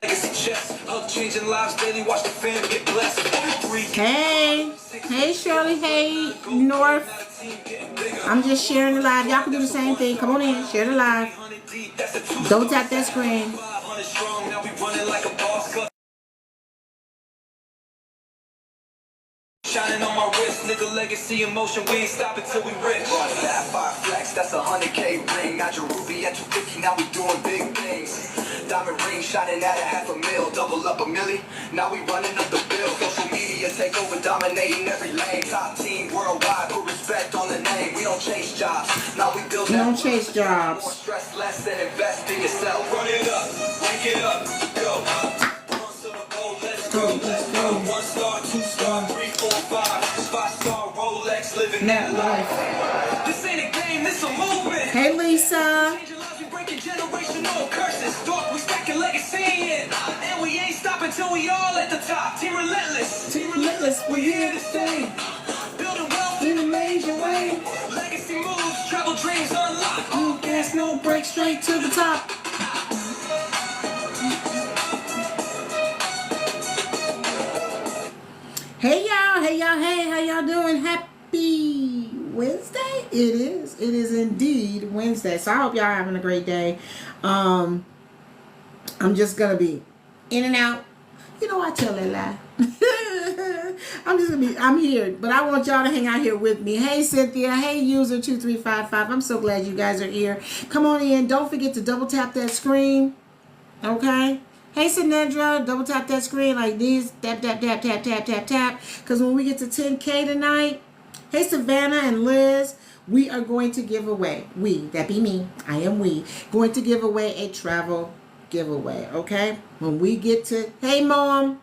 Hey Shirley, hey North. I'm just sharing the live. Y'all can do the same thing. Come on in, share the live. Don't tap that screen. Shining on my wrist, nigga, legacy in motion, we ain't stopping till we rich. Sapphire flex, that's 100K ring. Got your ruby at 250, now we doing big things. Diamond ring shining at $500,000, double up a milli. Now we running up the bill. Social media take over, dominating every lane. Top team worldwide, put respect on the name. We don't chase jobs, now we build. We don't chase jobs. More stress less and invest in yourself. Run it up, wake it up, go. Let's go. 1 star, 2 star, 3, 4, 5 star Rolex living that life. This ain't a game, this a movement. Hey Lisa. Changing lives, we breaking generational curses. Dark, we stacking legacy in. And we ain't stopping till we all at the top. Team Relentless. Team Relentless, we here to stay. Building wealth in a major way. Legacy moves, travel dreams unlocked. No gas, no break, straight to the top. Hey y'all, hey, how y'all doing? Happy Wednesday? It is indeed Wednesday. So I hope y'all having a great day. I'm just gonna be in and out. You know I tell that lie. I'm here, but I want y'all to hang out here with me. Hey Cynthia, hey user 2355. I'm so glad you guys are here. Come on in. Don't forget to double tap that screen. Okay? Hey Sinedra, double tap that screen like this. Tap, tap, tap, tap, tap, tap, tap. Because when we get to 10K tonight, hey Savannah and Liz, we are going to give away. That be me. I am going to give away a travel giveaway. Okay? When we get to, hey Mom,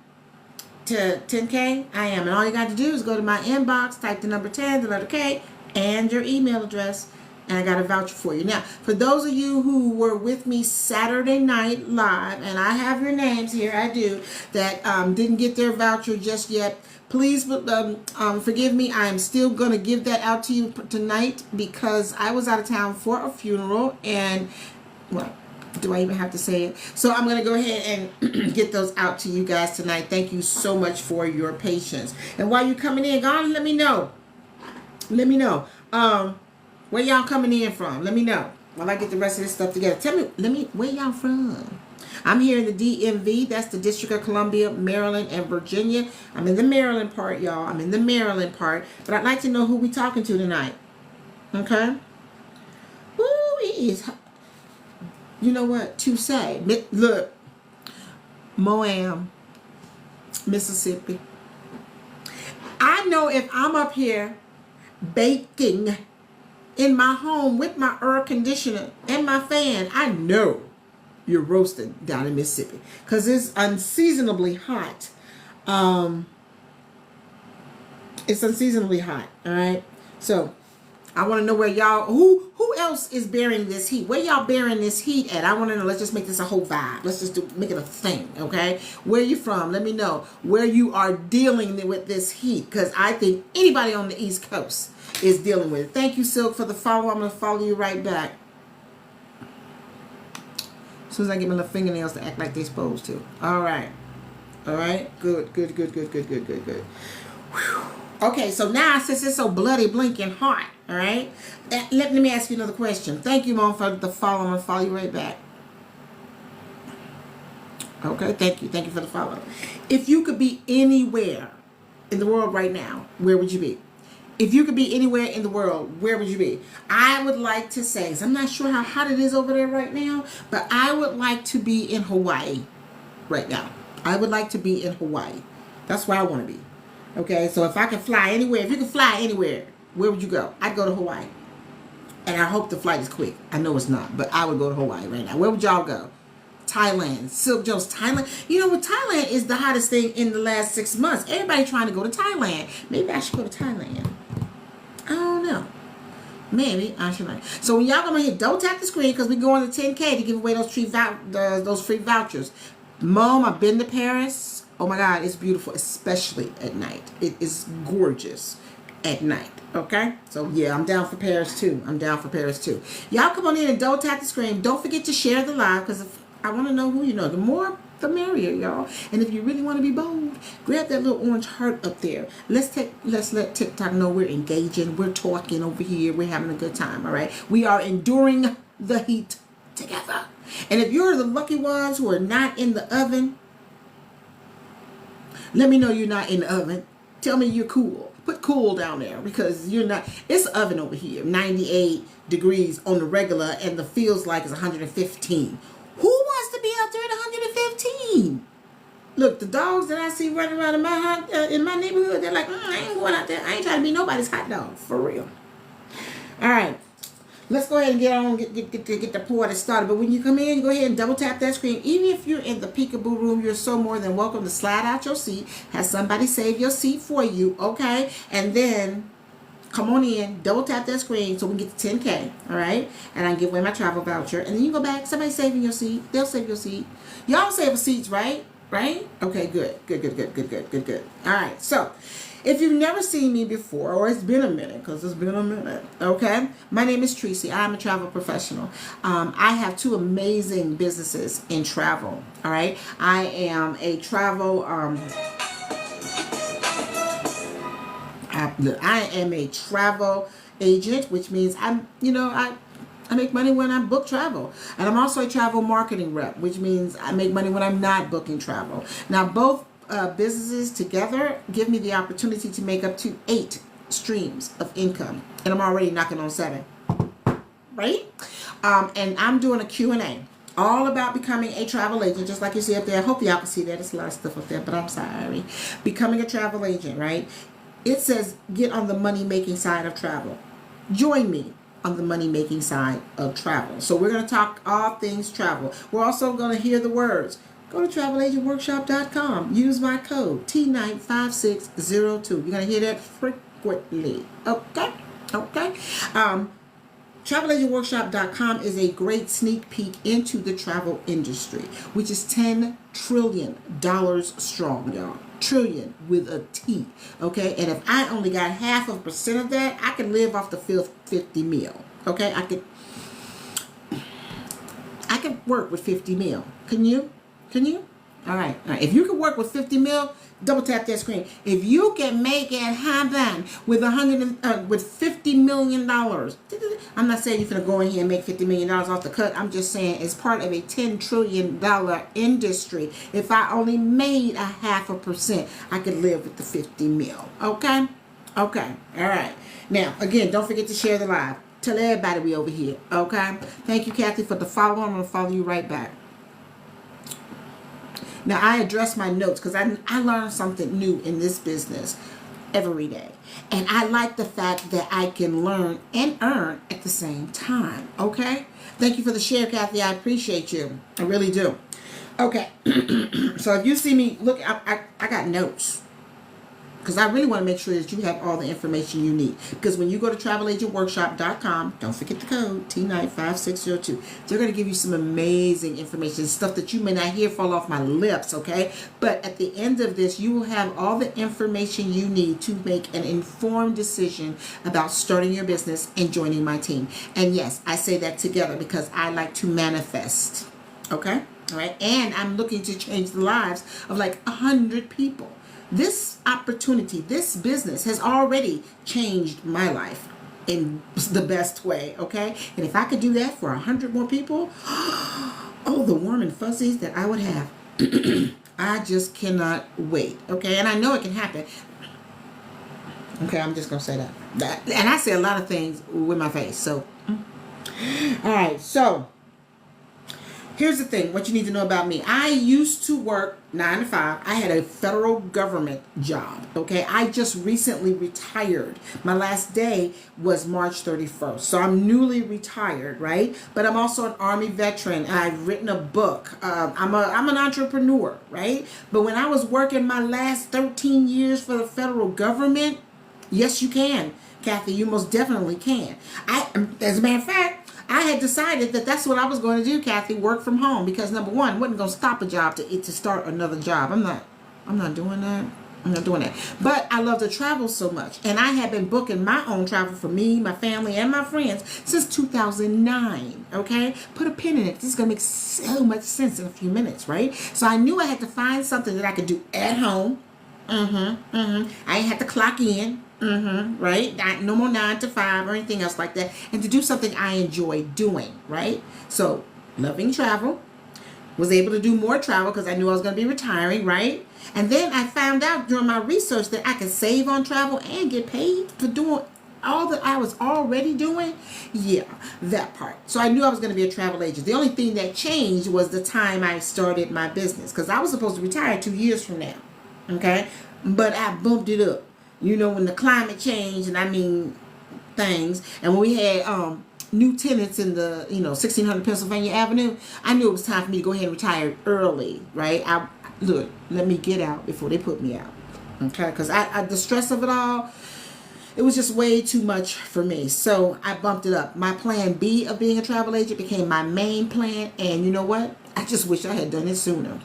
to 10K, I am. And all you got to do is go to my inbox, type the number 10, the letter K, and your email address. And I got a voucher for you. Now, for those of you who were with me Saturday night live, and I have your names here, I do, that didn't get their voucher just yet, please forgive me. I am still going to give that out to you tonight because I was out of town for a funeral. And, well, do I even have to say it? So I'm going to go ahead and get those out to you guys tonight. Thank you so much for your patience. And while you're coming in, go on, let me know. Let me know. Where y'all coming in from? Let me know while I get the rest of this stuff together. Tell me, where y'all from? I'm here in the DMV. That's the District of Columbia, Maryland, and Virginia. I'm in the Maryland part, y'all. I'm in the Maryland part. But I'd like to know who we talking to tonight. Okay? Ooh, it is. You know what? To say. Look. Moam, Mississippi. I know if I'm up here baking in my home with my air conditioner and my fan, I know you're roasting down in Mississippi because it's unseasonably hot. It's unseasonably hot. All right. So I want to know where y'all, who else is bearing this heat? Where y'all bearing this heat at? I want to know. Let's just make this a whole vibe. Let's just make it a thing. Okay. Where you from? Let me know where you are dealing with this heat, because I think anybody on the East Coast is dealing with it. Thank you, Silk, for the follow. I'm going to follow you right back. As soon as I get my little fingernails to act like they're supposed to. All right. All right. Good. Whew. Okay, so now since it's so bloody blinking hot, all right, let me ask you another question. Thank you, Mom, for the follow. I'm going to follow you right back. Okay, thank you. Thank you for the follow. If you could be anywhere in the world right now, where would you be? If you could be anywhere in the world, where would you be? I would like to say, 'cause I'm not sure how hot it is over there right now, but I would like to be in Hawaii right now. I would like to be in Hawaii. That's where I want to be. Okay, so if I can fly anywhere, if you can fly anywhere, where would you go? I'd go to Hawaii. And I hope the flight is quick. I know it's not, but I would go to Hawaii right now. Where would y'all go? Thailand. Silk Jones, Thailand. You know what? Thailand is the hottest thing in the last 6 months. Everybody trying to go to Thailand. Maybe I should go to Thailand. I don't know. Maybe I should. So when y'all come in here, don't tap the screen because we're going to 10K to give away those free vouchers. Mom, I've been to Paris. Oh my God, it's beautiful, especially at night. It is gorgeous at night. Okay? So yeah, I'm down for Paris too. Y'all come on in and don't tap the screen. Don't forget to share the live because I want to know who you know. The more the merrier, y'all. And if you really want to be bold, grab that little orange heart up there. Let's let TikTok know we're engaging, we're talking over here, we're having a good time, all right? We are enduring the heat together. And if you're the lucky ones who are not in the oven, let me know you're not in the oven. Tell me you're cool. Put cool down there, because you're not. It's an oven over here, 98 degrees on the regular, and the feels like it's 115. Who wants to be out there at 115? Look, the dogs that I see running around in my neighborhood, they're like, I ain't going out there. I ain't trying to be nobody's hot dog, for real. All right. Let's go ahead and get on, get the party started. But when you come in, you go ahead and double tap that screen. Even if you're in the peekaboo room, you're so more than welcome to slide out your seat. Have somebody save your seat for you, okay? And then come on in, double tap that screen so we can get to 10K, all right? And I can give away my travel voucher. And then you go back, somebody's saving your seat. They'll save your seat. Y'all save seats, right? Right? Okay, good. All right, so if you've never seen me before, or it's been a minute, because it's been a minute, okay? My name is Tracy. I'm a travel professional. I have two amazing businesses in travel, all right? I am a travel, I am a travel agent, which means I make money when I book travel. And I'm also a travel marketing rep, which means I make money when I'm not booking travel. Now, both businesses together give me the opportunity to make up to 8 streams of income. And I'm already knocking on 7. Right? And I'm doing a Q&A all about becoming a travel agent, just like you see up there. I hope y'all can see that. There's a lot of stuff up there, but I'm sorry. Becoming a travel agent, right? It says get on the money-making side of travel. Join me on the money-making side of travel. So we're going to talk all things travel. We're also going to hear the words. Go to travelagentworkshop.com. Use my code T95602. You're going to hear that frequently. Okay? Travelagentworkshop.com is a great sneak peek into the travel industry, which is $10 trillion strong, y'all. Trillion with a T. Okay? And if I only got 0.5% of that, I can live off the 50 mil. Okay? I could work with 50 mil. Can you? All right. If you can work with 50 mil, double tap that screen. If you can make it happen with $50 million, I'm not saying you're gonna go in here and make $50 million off the cut. I'm just saying it's part of a $10 trillion industry. If I only made 0.5%, I could live with the 50 mil. Okay. All right. Now, again, don't forget to share the live. Tell everybody we over here. Okay. Thank you, Kathy, for the follow. I'm gonna follow you right back. Now, I address my notes because I learn something new in this business every day. And I like the fact that I can learn and earn at the same time. Okay? Thank you for the share, Kathy. I appreciate you. I really do. Okay. So if you see me, look, I got notes. Because I really want to make sure that you have all the information you need. Because when you go to travelagentworkshop.com, don't forget the code T95602. They're going to give you some amazing information, stuff that you may not hear fall off my lips, okay? But at the end of this, you will have all the information you need to make an informed decision about starting your business and joining my team. And yes, I say that together because I like to manifest, okay? All right? And I'm looking to change the lives of like 100 people. This opportunity, this business has already changed my life in the best way, okay? And if I could do that for 100 more people, oh, the warm and fuzzies that I would have. I just cannot wait, okay? And I know it can happen. Okay, I'm just going to say that. And I say a lot of things with my face, so. All right, so. Here's the thing, what you need to know about me. I used to work 9 to 5. I had a federal government job, okay? I just recently retired. My last day was March 31st. So I'm newly retired, right? But I'm also an Army veteran. I've written a book. I'm an entrepreneur, right? But when I was working my last 13 years for the federal government, yes, you can, Kathy. You most definitely can. As a matter of fact, I had decided that that's what I was going to do, Kathy, work from home, because number one, I wasn't going to stop a job to start another job. I'm not doing that. I'm not doing that. But I love to travel so much. And I have been booking my own travel for me, my family, and my friends since 2009. Okay? Put a pin in it. This is going to make so much sense in a few minutes, right? So I knew I had to find something that I could do at home. I ain't had to clock in. Right? No more 9 to 5 or anything else like that. And to do something I enjoy doing, right? So, loving travel. Was able to do more travel because I knew I was going to be retiring, right? And then I found out during my research that I could save on travel and get paid for doing all that I was already doing. Yeah, that part. So I knew I was going to be a travel agent. The only thing that changed was the time I started my business, because I was supposed to retire 2 years from now. Okay? But I bumped it up. You know, when the climate changed, and I mean things, and when we had new tenants in the 1600 Pennsylvania Avenue, I knew it was time for me to go ahead and retire early, right? Let me get out before they put me out, okay? Because the stress of it all, it was just way too much for me. So I bumped it up. My plan B of being a travel agent became my main plan, and you know what? I just wish I had done it sooner.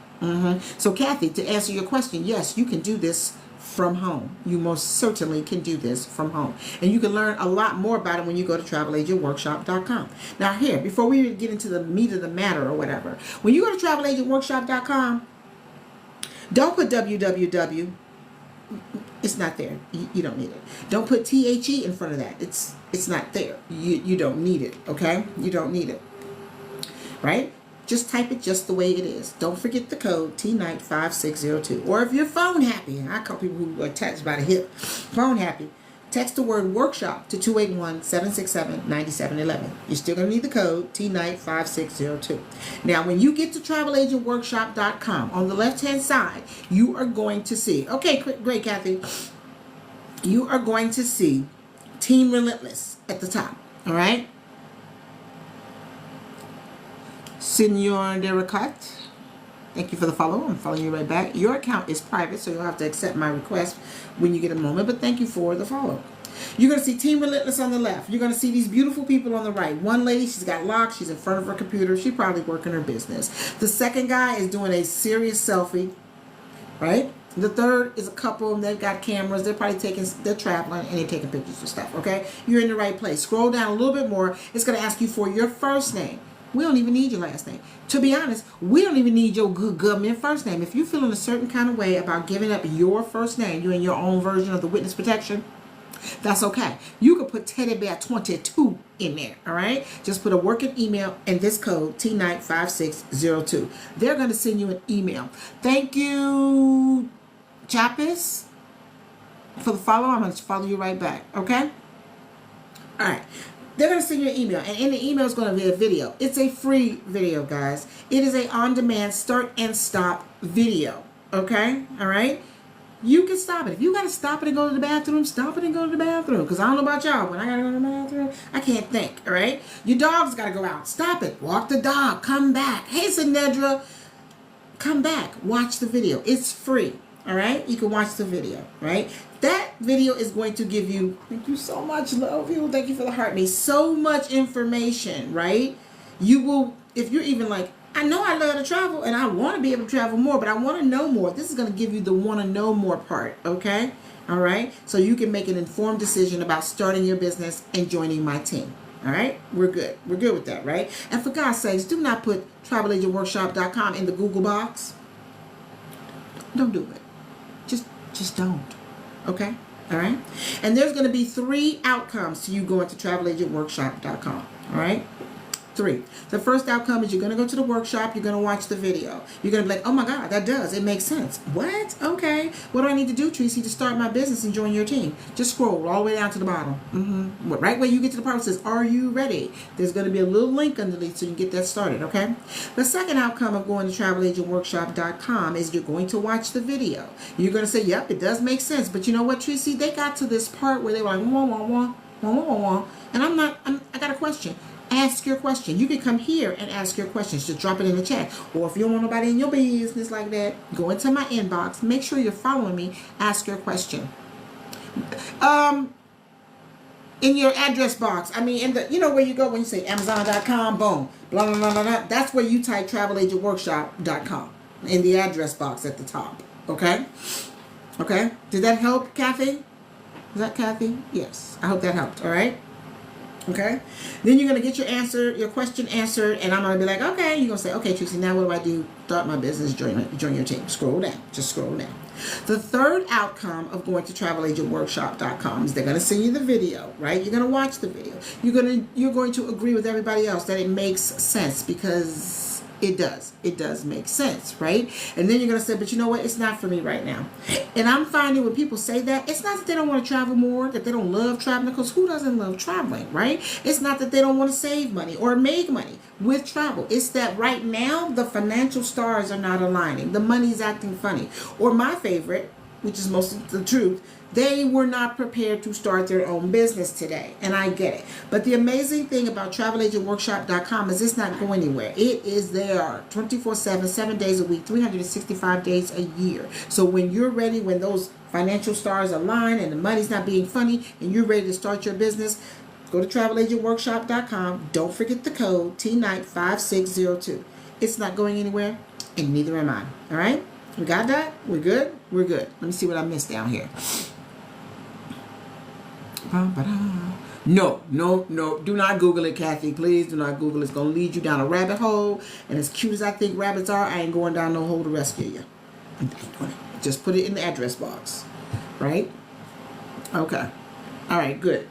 So Kathy, to answer your question, yes, you can do this from home. You most certainly can do this from home. And you can learn a lot more about it when you go to travelagentworkshop.com. Now here, before we get into the meat of the matter or whatever, when you go to travelagentworkshop.com, don't put www. It's not there. You don't need it. Don't put THE in front of that. It's not there. You don't need it, okay? You don't need it. Right? Just type it just the way it is. Don't forget the code TNIGHT5602. Or if you're phone happy, I call people who are attached by the hip, phone happy, text the word workshop to 281-767-9711. You're still going to need the code TNIGHT5602. Now, when you get to travelagentworkshop.com, on the left-hand side, you are going to see, okay, great, Kathy. You are going to see Team Relentless at the top, all right? Senor Dericat, thank you for the follow. I'm following you right back. Your account is private, so you'll have to accept my request when you get a moment, but thank you for the follow. You're going to see Team Relentless on the left. You're going to see these beautiful people on the right. One lady, she's got locks. She's in front of her computer. She's probably working her business. The second guy is doing a serious selfie, right? The third is a couple, and they've got cameras. They're traveling, and they're taking pictures of stuff, okay? You're in the right place. Scroll down a little bit more. It's going to ask you for your first name. We don't even need your last name. To be honest, we don't even need your good government first name. If you're feeling a certain kind of way about giving up your first name, you're in your own version of the witness protection, that's okay. You can put Teddy Bear 22 in there, all right? Just put a working email and this code, TNIGHT5602. They're going to send you an email. Thank you, Chappis, for the follow. I'm going to follow you right back, okay? All right. They're going to send you an email, and in the email is going to be a video. It's a free video, guys. It is a on-demand start and stop video, okay? All right? You can stop it. If you got to stop it and go to the bathroom, stop it and go to the bathroom. Because I don't know about y'all. When I got to go to the bathroom, I can't think, all right? Your dog's got to go out. Stop it. Walk the dog. Come back. Hey, Sinedra. Come back. Watch the video. It's free, all right? You can watch the video, right? That video is going to give you, thank you so much, love you, thank you for the heart me, so much information, right? You will, if you're even like, I know I love to travel and I want to be able to travel more, but I want to know more. This is going to give you the want to know more part, okay? All right? So you can make an informed decision about starting your business and joining my team. All right? We're good. We're good with that, right? And for God's sakes, do not put travelagentworkshop.com in the Google box. Don't do it. Just don't. Okay? All right? And there's going to be 3 outcomes to you going to travelagentworkshop.com. All right? 3. The first outcome is you're going to go to the workshop. You're going to watch the video. You're going to be like, oh my God, that does. It makes sense. What? Okay. What do I need to do, Tracy, to start my business and join your team? Just scroll all the way down to the bottom. Right where you get to the part that says, are you ready? There's going to be a little link underneath so you can get that started, okay? The second outcome of going to travelagentworkshop.com is you're going to watch the video. You're going to say, yep, it does make sense. But you know what, Tracy? They got to this part where they were like, wah, wah, wah, wah, wah, wah. And I got a question. Ask your question. You can come here and ask your questions. Just drop it in the chat. Or if you don't want nobody in your business like that, go into my inbox. Make sure you're following me. Ask your question. In your address box. I mean, in the, you know where you go when you say Amazon.com, boom, blah, blah, blah, blah, blah. That's where you type travelagentworkshop.com in the address box at the top. Okay? Okay? Did that help, Kathy? Is that Kathy? Yes. I hope that helped. All right? Okay? Then you're going to get your question answered, and I'm going to be like, okay. You're going to say, okay, Tracy, now what do I do? Start my business, join your team. Scroll down. Just scroll down. The third outcome of going to travelagentworkshop.com is they're going to send you the video, right? You're going to watch the video. You're going to agree with everybody else that it makes sense, because it does. It does make sense, right? And then you're going to say, but you know what? It's not for me right now. And I'm finding when people say that, it's not that they don't want to travel more, that they don't love traveling, because who doesn't love traveling, right? It's not that they don't want to save money or make money with travel. It's that right now the financial stars are not aligning. The money's acting funny. Or my favorite, which is most of the truth, they were not prepared to start their own business today. And I get it. But the amazing thing about travelagentworkshop.com is it's not going anywhere. It is there 24/7, 7 days a week, 365 days a year. So when you're ready, when those financial stars align and the money's not being funny and you're ready to start your business, go to travelagentworkshop.com. Don't forget the code TNIGHT5602. It's not going anywhere, and neither am I. All right? We got that? We're good? We're good. Let me see what I missed down here. No. Do not Google it, Kathy. Please do not Google it. It's going to lead you down a rabbit hole. And as cute as I think rabbits are, I ain't going down no hole to rescue you. Just put it in the address box. Right? Okay. All right, good.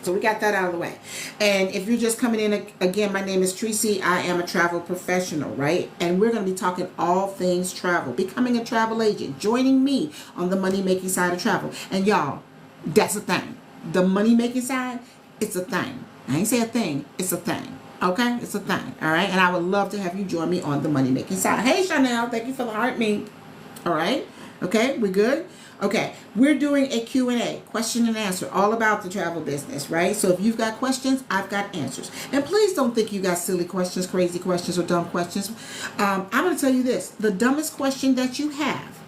So we got that out of the way. And if you're just coming in, again, my name is Tracy. I am a travel professional, right? And we're going to be talking all things travel, becoming a travel agent, joining me on the money-making side of travel. And y'all, that's a thing. The money-making side, it's a thing. I ain't say a thing, it's a thing. Okay? It's a thing. All right? And I would love to have you join me on the money-making side. Hey, Chanel, thank you for the heart me. All right? Okay, we good? Okay, we're doing a Q&A, question and answer, all about the travel business, right? So if you've got questions, I've got answers. And please don't think you got silly questions, crazy questions, or dumb questions. I'm going to tell you this. The dumbest question that you have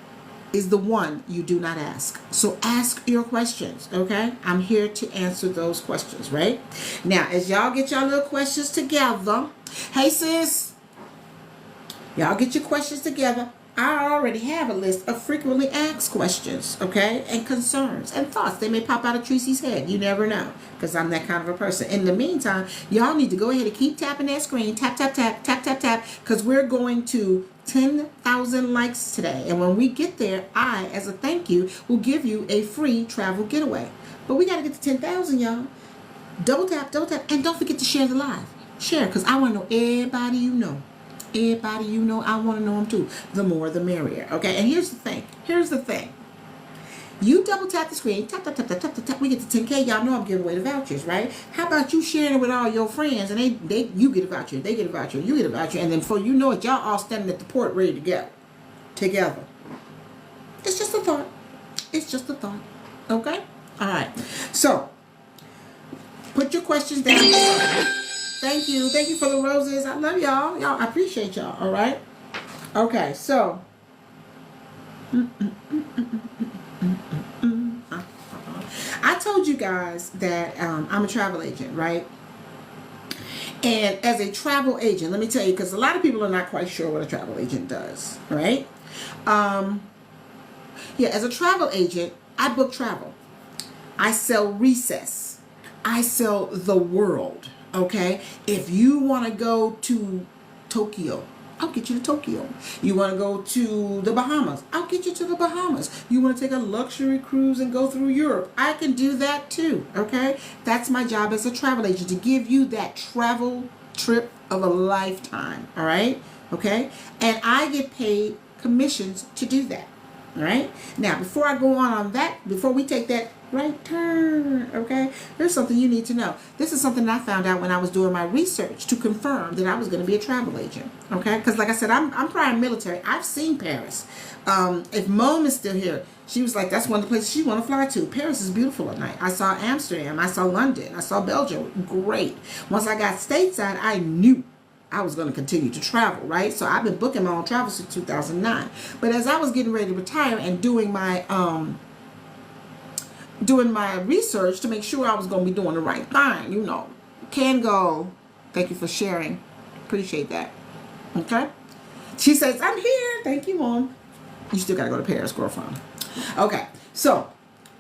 is the one you do not ask. So ask your questions, okay? I'm here to answer those questions, right? Now, as y'all get y'all little questions together, hey, sis, y'all get your questions together. I already have a list of frequently asked questions, okay, and concerns and thoughts. They may pop out of Tracy's head. You never know, because I'm that kind of a person. In the meantime, y'all need to go ahead and keep tapping that screen. Tap, tap, tap, tap, tap, tap, because we're going to 10,000 likes today. And when we get there, I, as a thank you, will give you a free travel getaway. But we got to get to 10,000, y'all. Double tap, and don't forget to share the live. Share, because I want to know everybody you know. Everybody you know, I want to know them too. The more, the merrier. Okay, and here's the thing. You double tap the screen, tap, tap, tap, tap, tap, tap, tap. We get to 10K. Y'all know I'm giving away the vouchers, right? How about you sharing it with all your friends, and you get a voucher, they get a voucher, you get a voucher, and then before you know it, y'all all standing at the port ready to go together. It's just a thought. It's just a thought. Okay? All right. So, put your questions down below. Thank you. Thank you for the roses. I love y'all. Y'all, I appreciate y'all. All right? Okay, so. I told you guys that I'm a travel agent, right? And as a travel agent, let me tell you, because a lot of people are not quite sure what a travel agent does, right? Yeah, as a travel agent, I book travel. I sell recess. I sell the world. Okay, if you want to go to Tokyo, I'll get you to Tokyo. You want to go to the Bahamas, I'll get you to the Bahamas. You want to take a luxury cruise and go through Europe, I can do that too. Okay, that's my job as a travel agent, to give you that travel trip of a lifetime. All right, okay, and I get paid commissions to do that. All right, now before I go on that, before we take that right turn, okay, there's something you need to know. This is something that I found out when I was doing my research to confirm that I was going to be a travel agent, okay, because like I said, I'm prior military. I've seen Paris. If Mom is still here, she was like, that's one of the places she want to fly to. Paris is beautiful at night. I saw Amsterdam, I saw London, I saw Belgium. Great. Once I got stateside, I knew I was going to continue to travel, right? So I've been booking my own travel since 2009. But as I was getting ready to retire and doing my research to make sure I was going to be doing the right thing, you know, can go. Thank you for sharing. Appreciate that. Okay. She says, I'm here. Thank you, Mom. You still got to go to Paris, girlfriend. Okay, so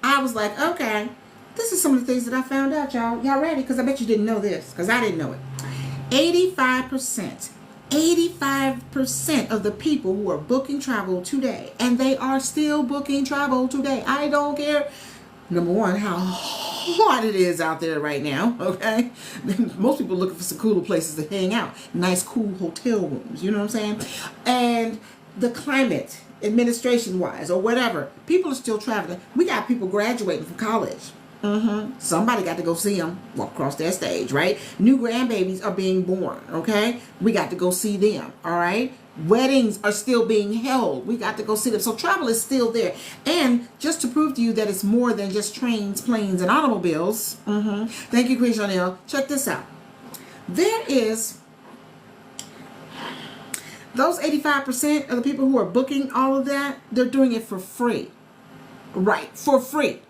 I was like, okay, this is some of the things that I found out, y'all. Y'all ready? Because I bet you didn't know this, because I didn't know it. 85% of the people who are booking travel today, and they are still booking travel today. I don't care, number one, how hot it is out there right now, okay? Most people looking for some cooler places to hang out. Nice, cool hotel rooms, you know what I'm saying? And the climate, administration-wise, or whatever, people are still traveling. We got people graduating from college. Somebody got to go see them walk across that stage, right? New grandbabies are being born, okay? We got to go see them, all right? Weddings are still being held. We got to go see them. So travel is still there. And just to prove to you that it's more than just trains, planes, and automobiles, thank you, Queen Chanel. Check this out. There is those 85% of the people who are booking all of that, they're doing it for free. Right, for free,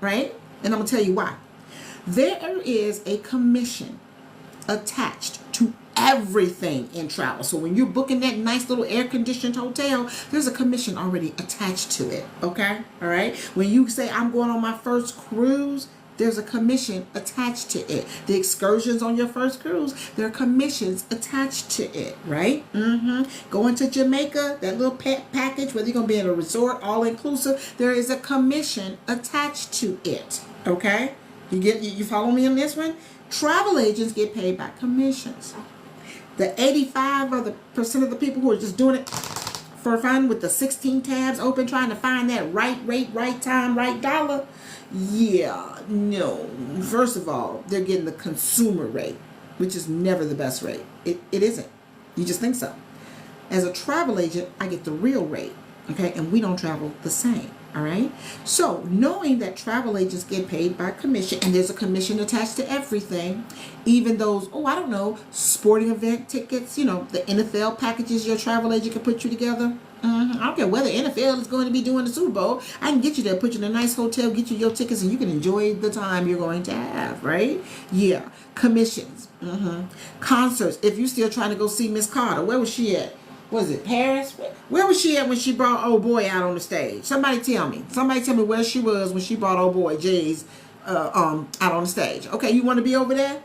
right? And I'm going to tell you why. There is a commission attached to everything in travel. So when you're booking that nice little air-conditioned hotel, there's a commission already attached to it, okay? All right? When you say, I'm going on my first cruise, there's a commission attached to it. The excursions on your first cruise, there are commissions attached to it, right? Going to Jamaica, that little package, whether you're going to be in a resort, all-inclusive, there is a commission attached to it, okay? You follow me on this one? Travel agents get paid by commissions. The 85% of the people who are just doing it for fun with the 16 tabs open, trying to find that right rate, right time, right dollar, yeah, no. First of all, they're getting the consumer rate, which is never the best rate. It isn't. You just think so. As a travel agent, I get the real rate, okay? And we don't travel the same, all right? So knowing that travel agents get paid by commission, and there's a commission attached to everything, even those, I don't know, sporting event tickets, the NFL packages your travel agent can put you together. I don't care whether NFL is going to be doing the Super Bowl. I can get you there, put you in a nice hotel, get you your tickets, and you can enjoy the time you're going to have, right? Yeah. Commissions. Concerts. If you're still trying to go see Miss Carter, where was she at? Was it Paris? Where was she at when she brought old boy out on the stage? Somebody tell me. Somebody tell me where she was when she brought old boy Jay's out on the stage. Okay, you want to be over there?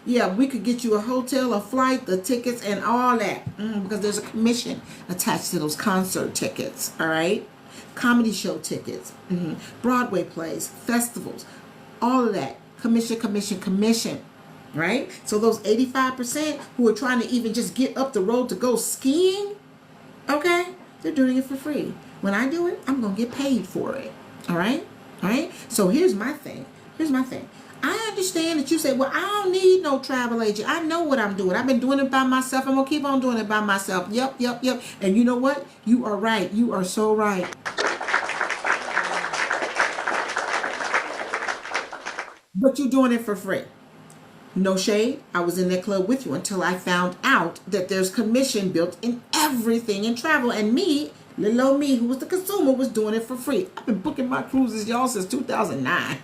Yeah, we could get you a hotel, a flight, the tickets, and all that. Because there's a commission attached to those concert tickets. All right, comedy show tickets, Broadway plays, festivals, all of that. Commission. Right? So those 85% who are trying to even just get up the road to go skiing, okay, they're doing it for free. When I do it, I'm going to get paid for it. All right? All right? So here's my thing. I understand that you say, well, I don't need no travel agent. I know what I'm doing. I've been doing it by myself. I'm going to keep on doing it by myself. Yep. And you know what? You are right. You are so right. But you're doing it for free. No shade. I was in that club with you until I found out that there's commission built in everything in travel. And me, little old me, who was the consumer, was doing it for free. I've been booking my cruises, y'all, since 2009.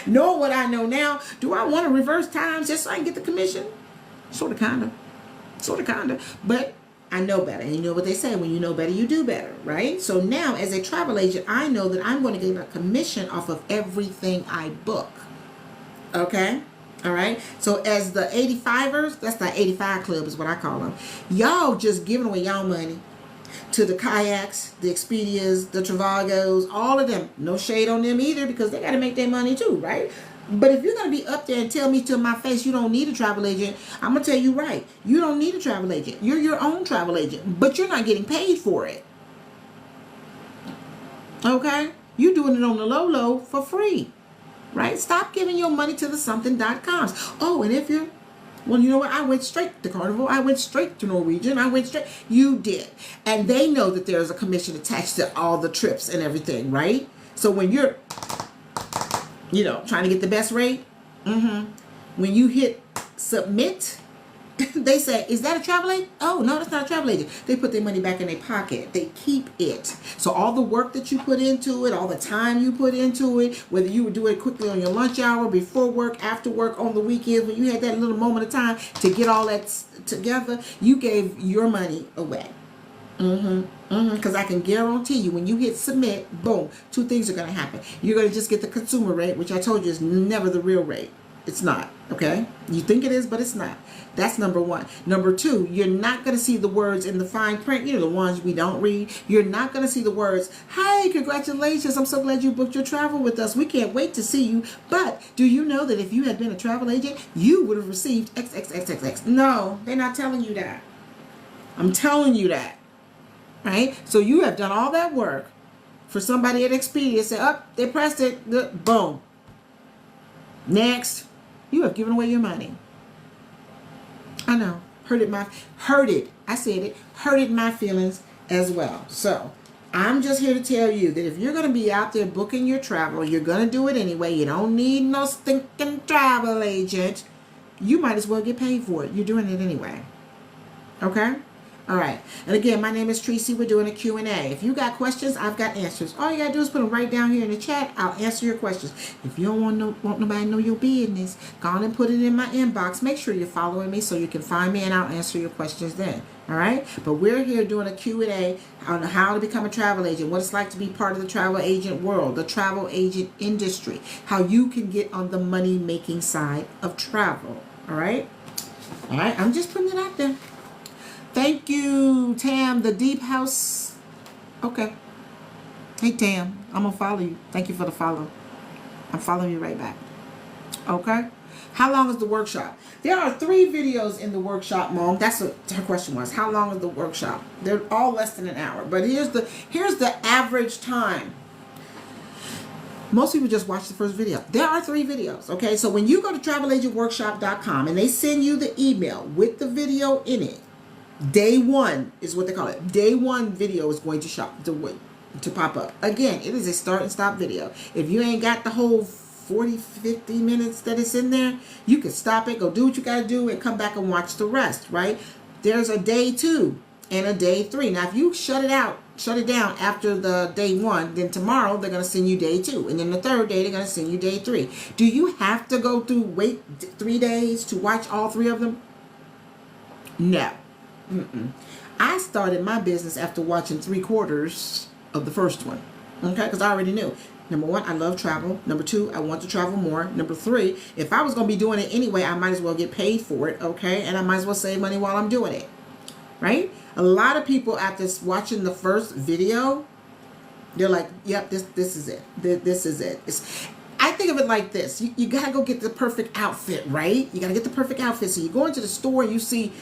Knowing what I know now, do I want to reverse times just so I can get the commission? Sort of, kind of. But I know better. And you know what they say, when you know better, you do better, right? So now, as a travel agent, I know that I'm going to get a commission off of everything I book. Okay? All right. So as the 85ers, that's the 85 club is what I call them. Y'all just giving away y'all money to the kayaks, the Expedias, the Travagos, all of them. No shade on them either, because they got to make their money too, right? But if you're going to be up there and tell me to my face you don't need a travel agent, I'm going to tell you right. You don't need a travel agent. You're your own travel agent, but you're not getting paid for it. Okay? You're doing it on the low for free. Right? Stop giving your money to the something.coms. Oh, and if you're, well, you know what? I went straight to Carnival. I went straight to Norwegian. You did. And they know that there's a commission attached to all the trips and everything, right? So when you're, trying to get the best rate, when you hit submit, they say, is that a travel agent? Oh, no, that's not a travel agent. They put their money back in their pocket. They keep it. So all the work that you put into it, all the time you put into it, whether you would do it quickly on your lunch hour, before work, after work, on the weekends, when you had that little moment of time to get all that together, you gave your money away. Because I can guarantee you, when you hit submit, boom, two things are going to happen. You're going to just get the consumer rate, which I told you is never the real rate. It's not, okay? You think it is, but it's not. That's number one. Number two, you're not going to see the words in the fine print, the ones we don't read. You're not going to see the words, "Hi, congratulations, I'm so glad you booked your travel with us. We can't wait to see you. But do you know that if you had been a travel agent, you would have received XXXXX." No, they're not telling you that. I'm telling you that. Right? So you have done all that work for somebody at Expedia to say, "Oh, they pressed it, boom. Next." You have given away your money. I know. Hurted my feelings as well. So I'm just here to tell you that if you're going to be out there booking your travel, you're going to do it anyway. You don't need no stinking travel agent. You might as well get paid for it. You're doing it anyway. Okay? All right. And again, my name is Tracy. We're doing a Q&A. If you got questions, I've got answers. All you got to do is put them right down here in the chat. I'll answer your questions. If you don't want nobody to know your business, go on and put it in my inbox. Make sure you're following me so you can find me and I'll answer your questions then. All right? But we're here doing a Q&A on how to become a travel agent, what it's like to be part of the travel agent world, the travel agent industry, how you can get on the money-making side of travel. All right? All right? I'm just putting it out there. Thank you, Tam, the Deep House. Okay. Hey, Tam, I'm going to follow you. Thank you for the follow. I'm following you right back. Okay. How long is the workshop? There are 3 videos in the workshop, Mom. That's what her question was. How long is the workshop? They're all less than an hour. But here's the average time. Most people just watch the first video. There are 3 videos. Okay. So when you go to travelagentworkshop.com and they send you the email with the video in it, Day 1 is what they call it. Day 1 video is going to pop up. Again, it is a start and stop video. If you ain't got the whole 40, 50 minutes that it's in there, you can stop it, go do what you got to do, and come back and watch the rest, right? There's a day 2 and a day 3. Now, if you shut it down after the day 1, then tomorrow they're going to send you day 2. And then the third day, they're going to send you day 3. Do you have to wait 3 days to watch all 3 of them? No. I started my business after watching 3/4 of the first one. Okay, because I already knew. Number 1, I love travel. Number 2, I want to travel more. Number 3, if I was going to be doing it anyway, I might as well get paid for it. Okay, and I might as well save money while I'm doing it. Right? A lot of people after watching the first video, they're like, "Yep, this is it. This is it." I think of it like this. You got to go get the perfect outfit, right? You got to get the perfect outfit. So you go into the store and you see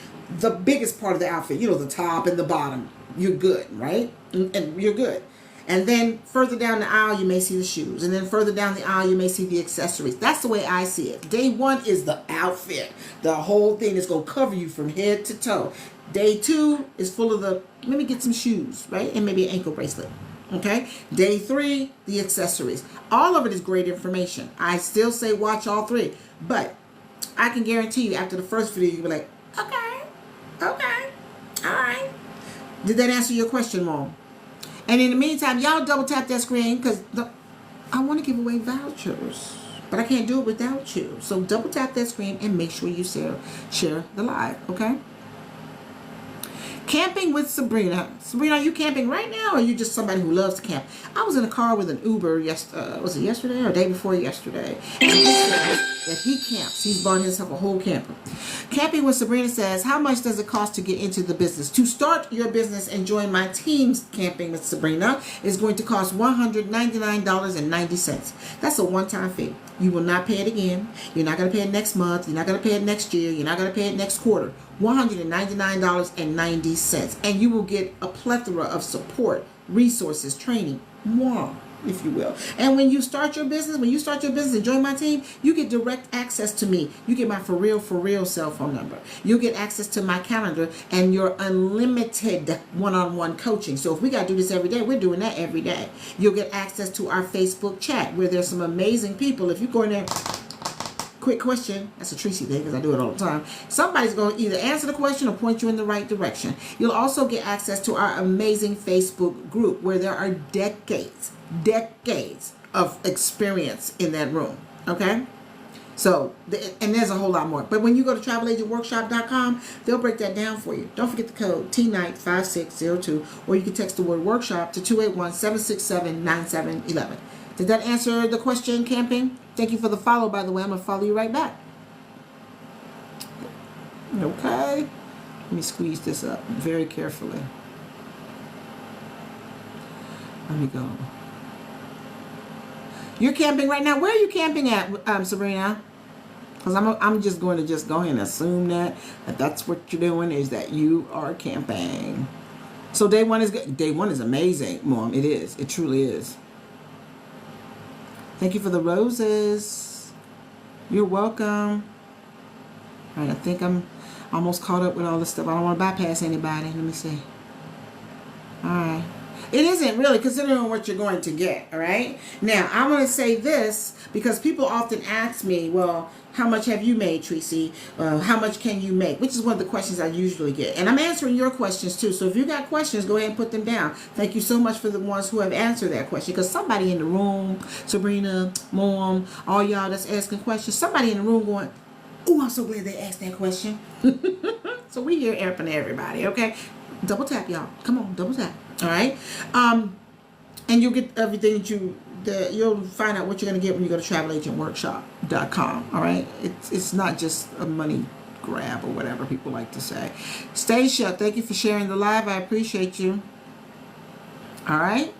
the biggest part of the outfit, the top and the bottom. You're good, right? And you're good. And then further down the aisle, you may see the shoes. And then further down the aisle, you may see the accessories. That's the way I see it. Day 1 is the outfit. The whole thing is going to cover you from head to toe. Day 2 is full of let me get some shoes, right? And maybe an ankle bracelet. Okay. Day 3, the accessories. All of it is great information. I still say watch all 3. But I can guarantee you after the first video, you'll be like, okay, all right. Did that answer your question, Mom? And in the meantime, y'all double tap that screen because I want to give away vouchers. But I can't do it without you. So double tap that screen and make sure you share the live, okay? Camping with Sabrina. Sabrina, are you camping right now, or are you just somebody who loves to camp? I was in a car with an Uber, was it yesterday or day before yesterday? And he says that he camps. He's bought himself a whole camper. Camping with Sabrina says, how much does it cost to get into the business? To start your business and join my team's Camping with Sabrina is going to cost $199.90. That's a one-time fee. You will not pay it again. You're not going to pay it next month. You're not going to pay it next year. You're not going to pay it next quarter. $199.90. And you will get a plethora of support, resources, training, more, if you will. And when you start your business, and join my team, you get direct access to me. You get my for real cell phone number. You'll get access to my calendar and your unlimited one-on-one coaching. So if we got to do this every day, we're doing that every day. You'll get access to our Facebook chat where there's some amazing people. If you go in there, quick question, that's a Tracy thing because I do it all the time. Somebody's going to either answer the question or point you in the right direction. You'll also get access to our amazing Facebook group where there are decades of experience in that room. Okay? So, and there's a whole lot more. But when you go to travelagentworkshop.com, they'll break that down for you. Don't forget the code TNIGHT5602, or you can text the word workshop to 281-767-9711. Did that answer the question, Camping? Thank you for the follow, by the way. I'm going to follow you right back. Okay. Let me squeeze this up very carefully. Let me go. You're camping right now. Where are you camping at, Sabrina? Because I'm just going to go ahead and assume that that's what you're doing, is that you are camping. So day one is good. Day one is amazing, Mom. It is. It truly is. Thank you for the roses. You're welcome. All right, I think I'm almost caught up with all this stuff. I don't want to bypass anybody. Let me see. All right. It isn't really, considering what you're going to get, all right? Now, I want to say this because people often ask me, well, how much have you made, Tracy? How much can you make? Which is one of the questions I usually get. And I'm answering your questions too. So if you got questions, go ahead and put them down. Thank you so much for the ones who have answered that question. Because somebody in the room, Sabrina, Mom, all y'all that's asking questions, somebody in the room going, oh, I'm so glad they asked that question. So we here helping everybody, okay? Double tap, y'all. Come on, double tap. All right. And you'll get everything that you'll find out what you're going to get when you go to travelagentworkshop.com. All right. It's not just a money grab or whatever people like to say. Stacia, thank you for sharing the live. I appreciate you. All right.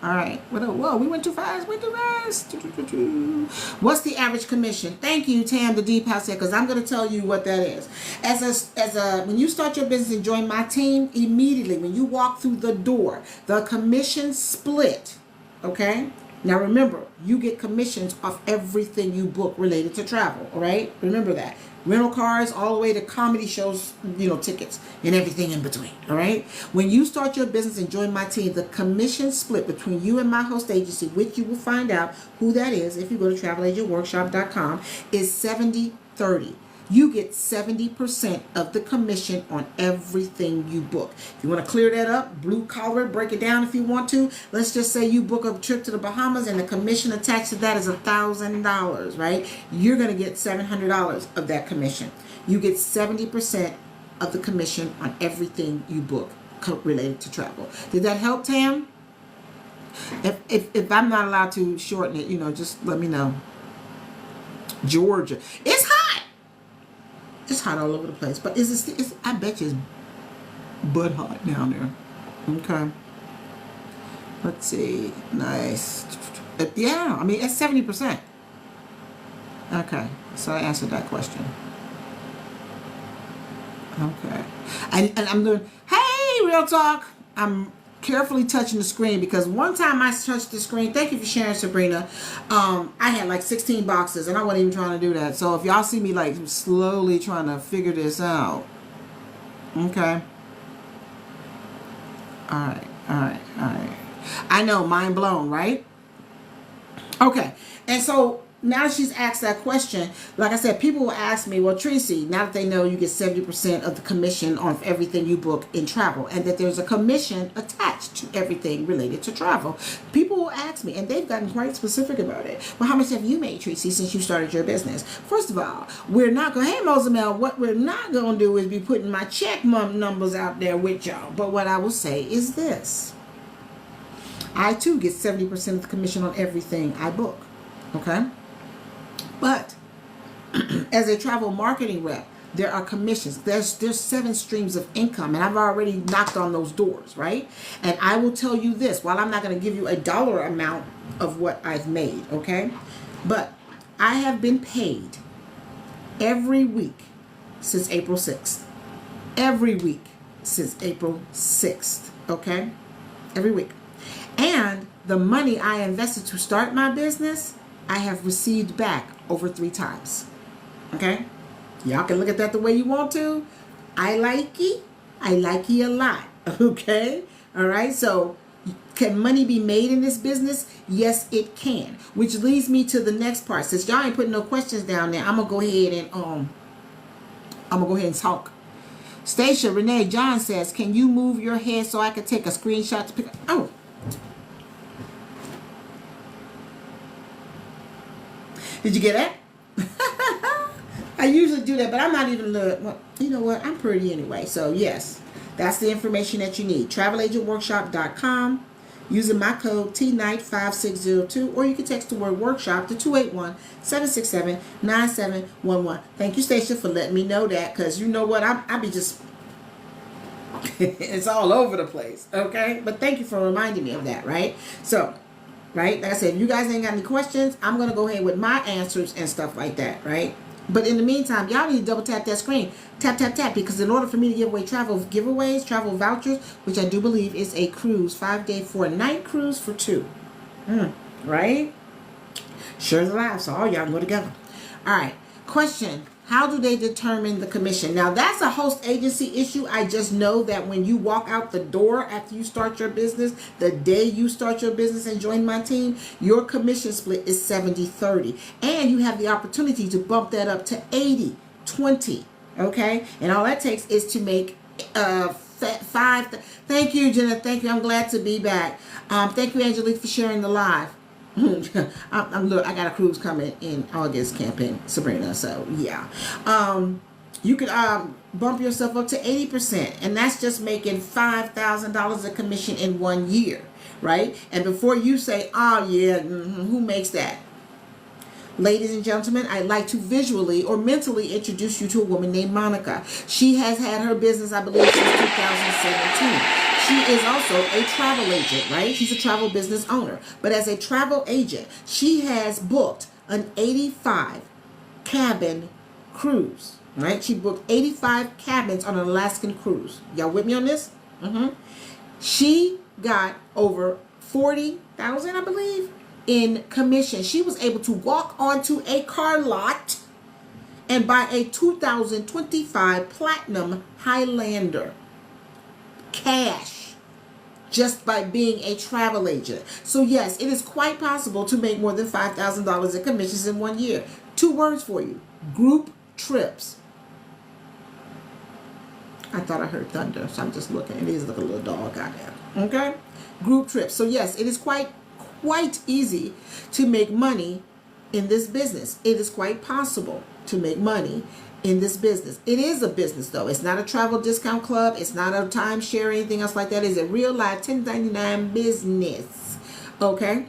All right. Whoa, we went too fast. What's the average commission? Thank you, Tam, the Deep House here, because I'm going to tell you what that is. When you start your business and join my team, immediately when you walk through the door, the commission split. Okay. Now remember, you get commissions off everything you book related to travel. All right. Remember that. Rental cars all the way to comedy shows, tickets and everything in between. All right. When you start your business and join my team, the commission split between you and my host agency, which you will find out who that is if you go to travelagentworkshop.com, is 70-30. You get 70% of the commission on everything you book. If you want to clear that up, blue collar, break it down if you want to. Let's just say you book a trip to the Bahamas and the commission attached to that is $1,000, right? You're going to get $700 of that commission. You get 70% of the commission on everything you book related to travel. Did that help, Tam? If I'm not allowed to shorten it, just let me know. Georgia. It's hot. It's hot all over the place, but I bet you it's butt hot down there. Okay. Let's see. Nice. Yeah, I mean, it's 70%. Okay, so I answered that question. Okay. And I'm doing, hey, Real Talk. I'm carefully touching the screen because one time I touched the screen, thank you for sharing, Sabrina, I had like 16 boxes and I wasn't even trying to do that. So if y'all see me like slowly trying to figure this out, okay, all right, I know, mind blown, right? Okay. And so now she's asked that question, like I said, people will ask me, well, Tracy, now that they know you get 70% of the commission on everything you book in travel and that there's a commission attached to everything related to travel, people will ask me, and they've gotten quite specific about it. Well, how much have you made, Tracy, since you started your business? First of all, we're not going to, hey, Mozamel, what we're not going to do is be putting my check numbers out there with y'all. But what I will say is this. I, too, get 70% of the commission on everything I book. Okay? But as a travel marketing rep, there are commissions. There's 7 streams of income, and I've already knocked on those doors, right? And I will tell you this, while I'm not going to give you a dollar amount of what I've made, okay? But I have been paid every week since April 6th. Every week since April 6th, okay? Every week. And the money I invested to start my business, I have received back over 3 times. Okay? Y'all can look at that the way you want to. I like it a lot. Okay? All right? So can money be made in this business? Yes, it can. Which leads me to the next part. Since y'all ain't putting no questions down there, I'm gonna go ahead and talk. Stacia Renee John says, can you move your head so I can take a screenshot to pick up? Oh. Did you get that? I usually do that, but I'm not even well, you know what? I'm pretty anyway. So yes, that's the information that you need. TravelAgentWorkshop.com. Using my code TNIGHT5602, or you can text the word workshop to 281-767-9711. Thank you, Stacia, for letting me know that, because you know what? I be just, it's all over the place, okay? But thank you for reminding me of that, right? So, right, like I said, if you guys ain't got any questions, I'm going to go ahead with my answers and stuff like that, right? But in the meantime, y'all need to double tap that screen. Tap, tap, tap. Because in order for me to give away travel giveaways, travel vouchers, which I do believe is a cruise, 5-day, 4-night cruise for 2. Right? Sure the live. So all y'all can go together. All right. Question. How do they determine the commission? Now, that's a host agency issue. I just know that when you walk out the door after you start your business, the day you start your business and join my team, your commission split is 70-30. And you have the opportunity to bump that up to 80-20. Okay? And all that takes is to make 5. Thank you, Jenna. Thank you. I'm glad to be back. Thank you, Angelique, for sharing the live. Look, I got a cruise coming in August, camping Sabrina. So yeah, you could bump yourself up to 80%, and that's just making $5,000 of commission in 1 year, right? And before you say, "Oh yeah, who makes that?" Ladies and gentlemen, I'd like to visually or mentally introduce you to a woman named Monica. She has had her business, I believe, since 2017. She is also a travel agent, right? She's a travel business owner. But as a travel agent, she has booked an 85 cabin cruise, right? She booked 85 cabins on an Alaskan cruise. Y'all with me on this? She got over 40,000, I believe, in commission. She was able to walk onto a car lot and buy a 2025 Platinum Highlander cash just by being a travel agent. So yes, it is quite possible to make more than $5,000 in commissions in 1 year. 2 words for you: group trips. I thought I heard thunder, so I'm just looking. It is like a little dog out there. Okay, group trips. So yes, it is quite easy to make money in this business. It is quite possible to make money in this business. It is a business, though. It's not a travel discount club. It's not a timeshare or anything else like that. It's a real life 1099 business. Okay?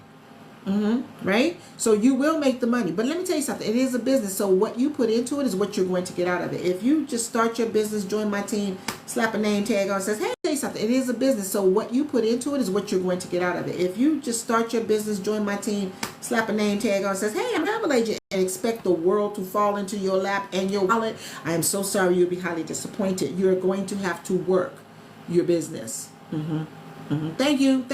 Right? So you will make the money. But let me tell you something. It is a business. So what you put into it is what you're going to get out of it. If you just start your business, join my team, slap a name tag on, says, hey, tell you something. It is a business. So what you put into it is what you're going to get out of it. If you just start your business, join my team, slap a name tag on, says, hey, I'm a travel agent, and expect the world to fall into your lap and your wallet, I am so sorry. You'll be highly disappointed. You're going to have to work your business. Thank you.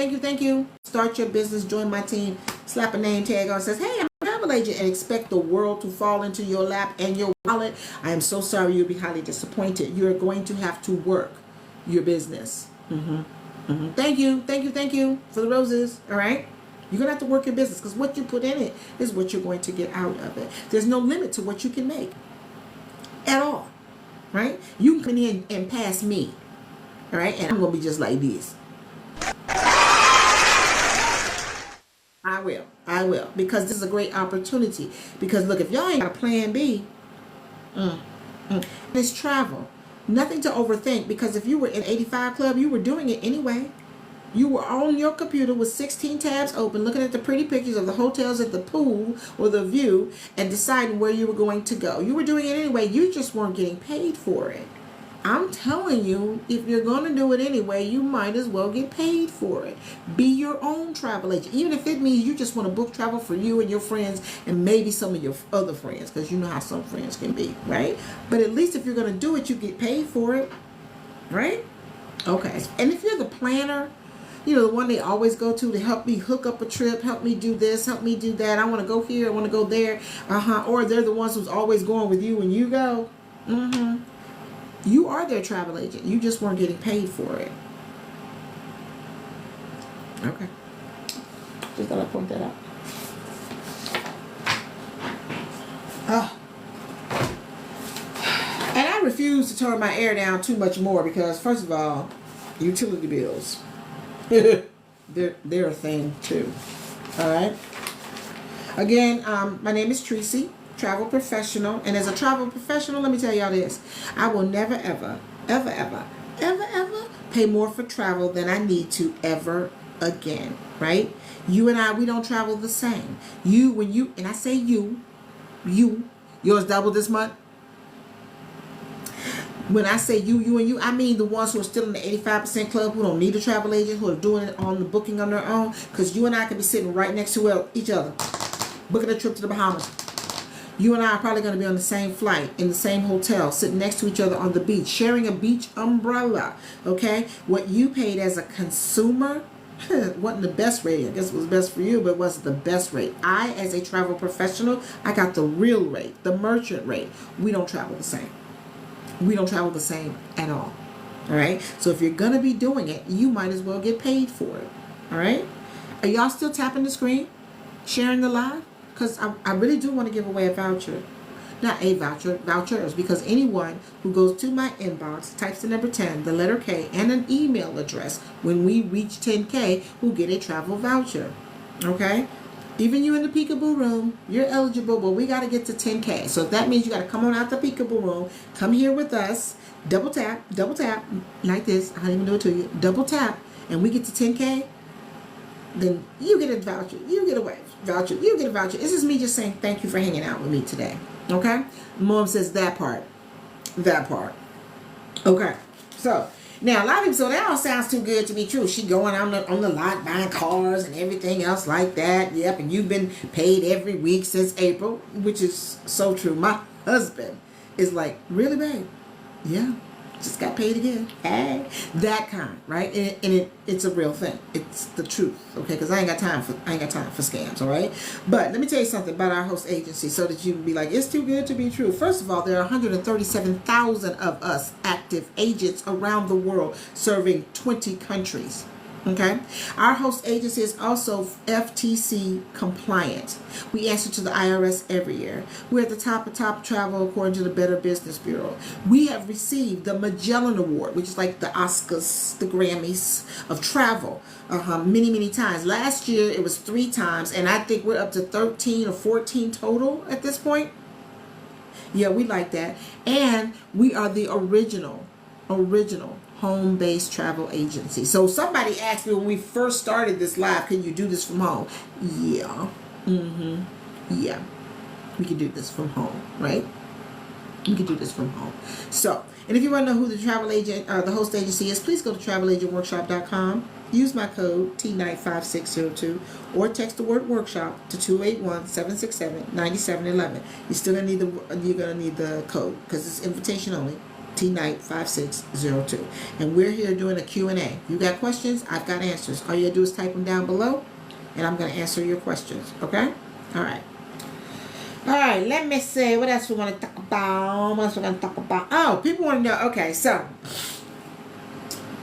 Start your business, join my team, slap a name tag on, says, hey, I'm a travel agent, and expect the world to fall into your lap and your wallet. I am so sorry. You'll be highly disappointed. You're going to have to work your business. Thank you for the roses. All right. You're going to have to work your business, because what you put in it is what you're going to get out of it. There's no limit to what you can make at all. Right? You can come in and pass me. All right. And I'm going to be just like this. I will, because this is a great opportunity. Because look, if y'all ain't got a plan B, it's travel. Nothing to overthink, because if you were in 85 Club, you were doing it anyway. You were on your computer with 16 tabs open, looking at the pretty pictures of the hotels at the pool or the view, and deciding where you were going to go. You were doing it anyway. You just weren't getting paid for it. I'm telling you, if you're going to do it anyway, you might as well get paid for it. Be your own travel agent. Even if it means you just want to book travel for you and your friends and maybe some of your other friends, because you know how some friends can be, right? But at least if you're going to do it, you get paid for it, right? Okay. And if you're the planner, you know, the one they always go to help me hook up a trip, help me do this, help me do that. I want to go here, I want to go there. Or they're the ones who's always going with you when you go. You are their travel agent. You just weren't getting paid for it. Okay. Just thought I'd point that out. And I refuse to turn my air down too much more, because, first of all, utility bills. They're a thing, too. All right? Again, my name is Tracy. travel professional. And as a travel professional, let me tell y'all this. I will never, ever, ever, ever, ever, ever pay more for travel than I need to ever again, right? You and I, we don't travel the same. And I say yours double this month. When I say you and you, I mean the ones who are still in the 85% club, who don't need a travel agent, who are doing it on the booking on their own. Because you and I could be sitting right next to each other, booking a trip to the Bahamas. You and I are probably going to be on the same flight, in the same hotel, sitting next to each other on the beach, sharing a beach umbrella, okay? What you paid as a consumer wasn't the best rate. I guess it was best for you, but it wasn't the best rate. I, as a travel professional, I got the real rate, the merchant rate. We don't travel the same. We don't travel the same at all. All right? So if you're going to be doing it, you might as well get paid for it. All right? Are y'all still tapping the screen? Sharing the live? Because I really do want to give away a voucher. Not a voucher, vouchers. Because anyone who goes to my inbox, types the number 10, the letter K, and an email address, when we reach 10K, will get a travel voucher. Okay? Even you in the peekaboo room, you're eligible, but we got to get to 10K. So if that means you got to come on out the peekaboo room, come here with us, double tap, like this. I don't even do it to you. Double tap, and we get to 10K, then you get a voucher. You get a voucher. You get a voucher. This is me just saying thank you for hanging out with me today. Okay? Mom says that part. That part. Okay. So, now, a lot of people say, that all sounds too good to be true. She going on the lot buying cars and everything else like that. Yep, and you've been paid every week since April, which is so true. My husband is like, really, babe? Yeah, just got paid again. Hey, that kind, right? And it's a real thing. It's the truth, okay? Because I ain't got time for scams, all right? But let me tell you something about our host agency, so that you can be like, it's too good to be true. First of all, there are 137,000 of us active agents around the world, serving 20 countries. Okay, our host agency is also FTC compliant. We answer to the IRS every year. We're at the top of travel according to the Better Business Bureau. We have received the Magellan Award, which is like the Oscars, the Grammys of travel, many times. Last year it was 3 times, and I think we're up to 13 or 14 total at this point. Yeah, we like that. And we are the original home-based travel agency. So somebody asked me when we first started this live, can you do this from home? Yeah. Yeah. We can do this from home, right? We can do this from home. So, and if you want to know who the travel agent or the host agency is, please go to travelagentworkshop.com. Use my code TNIGHT5602 or text the word workshop to 281-767-9711. You're gonna need the code because it's invitation only. TNIGHT5602. And we're here doing a Q&A. You got questions? I've got answers. All you gotta do is type them down below, and I'm gonna answer your questions. Okay? All right. Let me see. What else we want to talk about? Oh, people want to know. Okay, so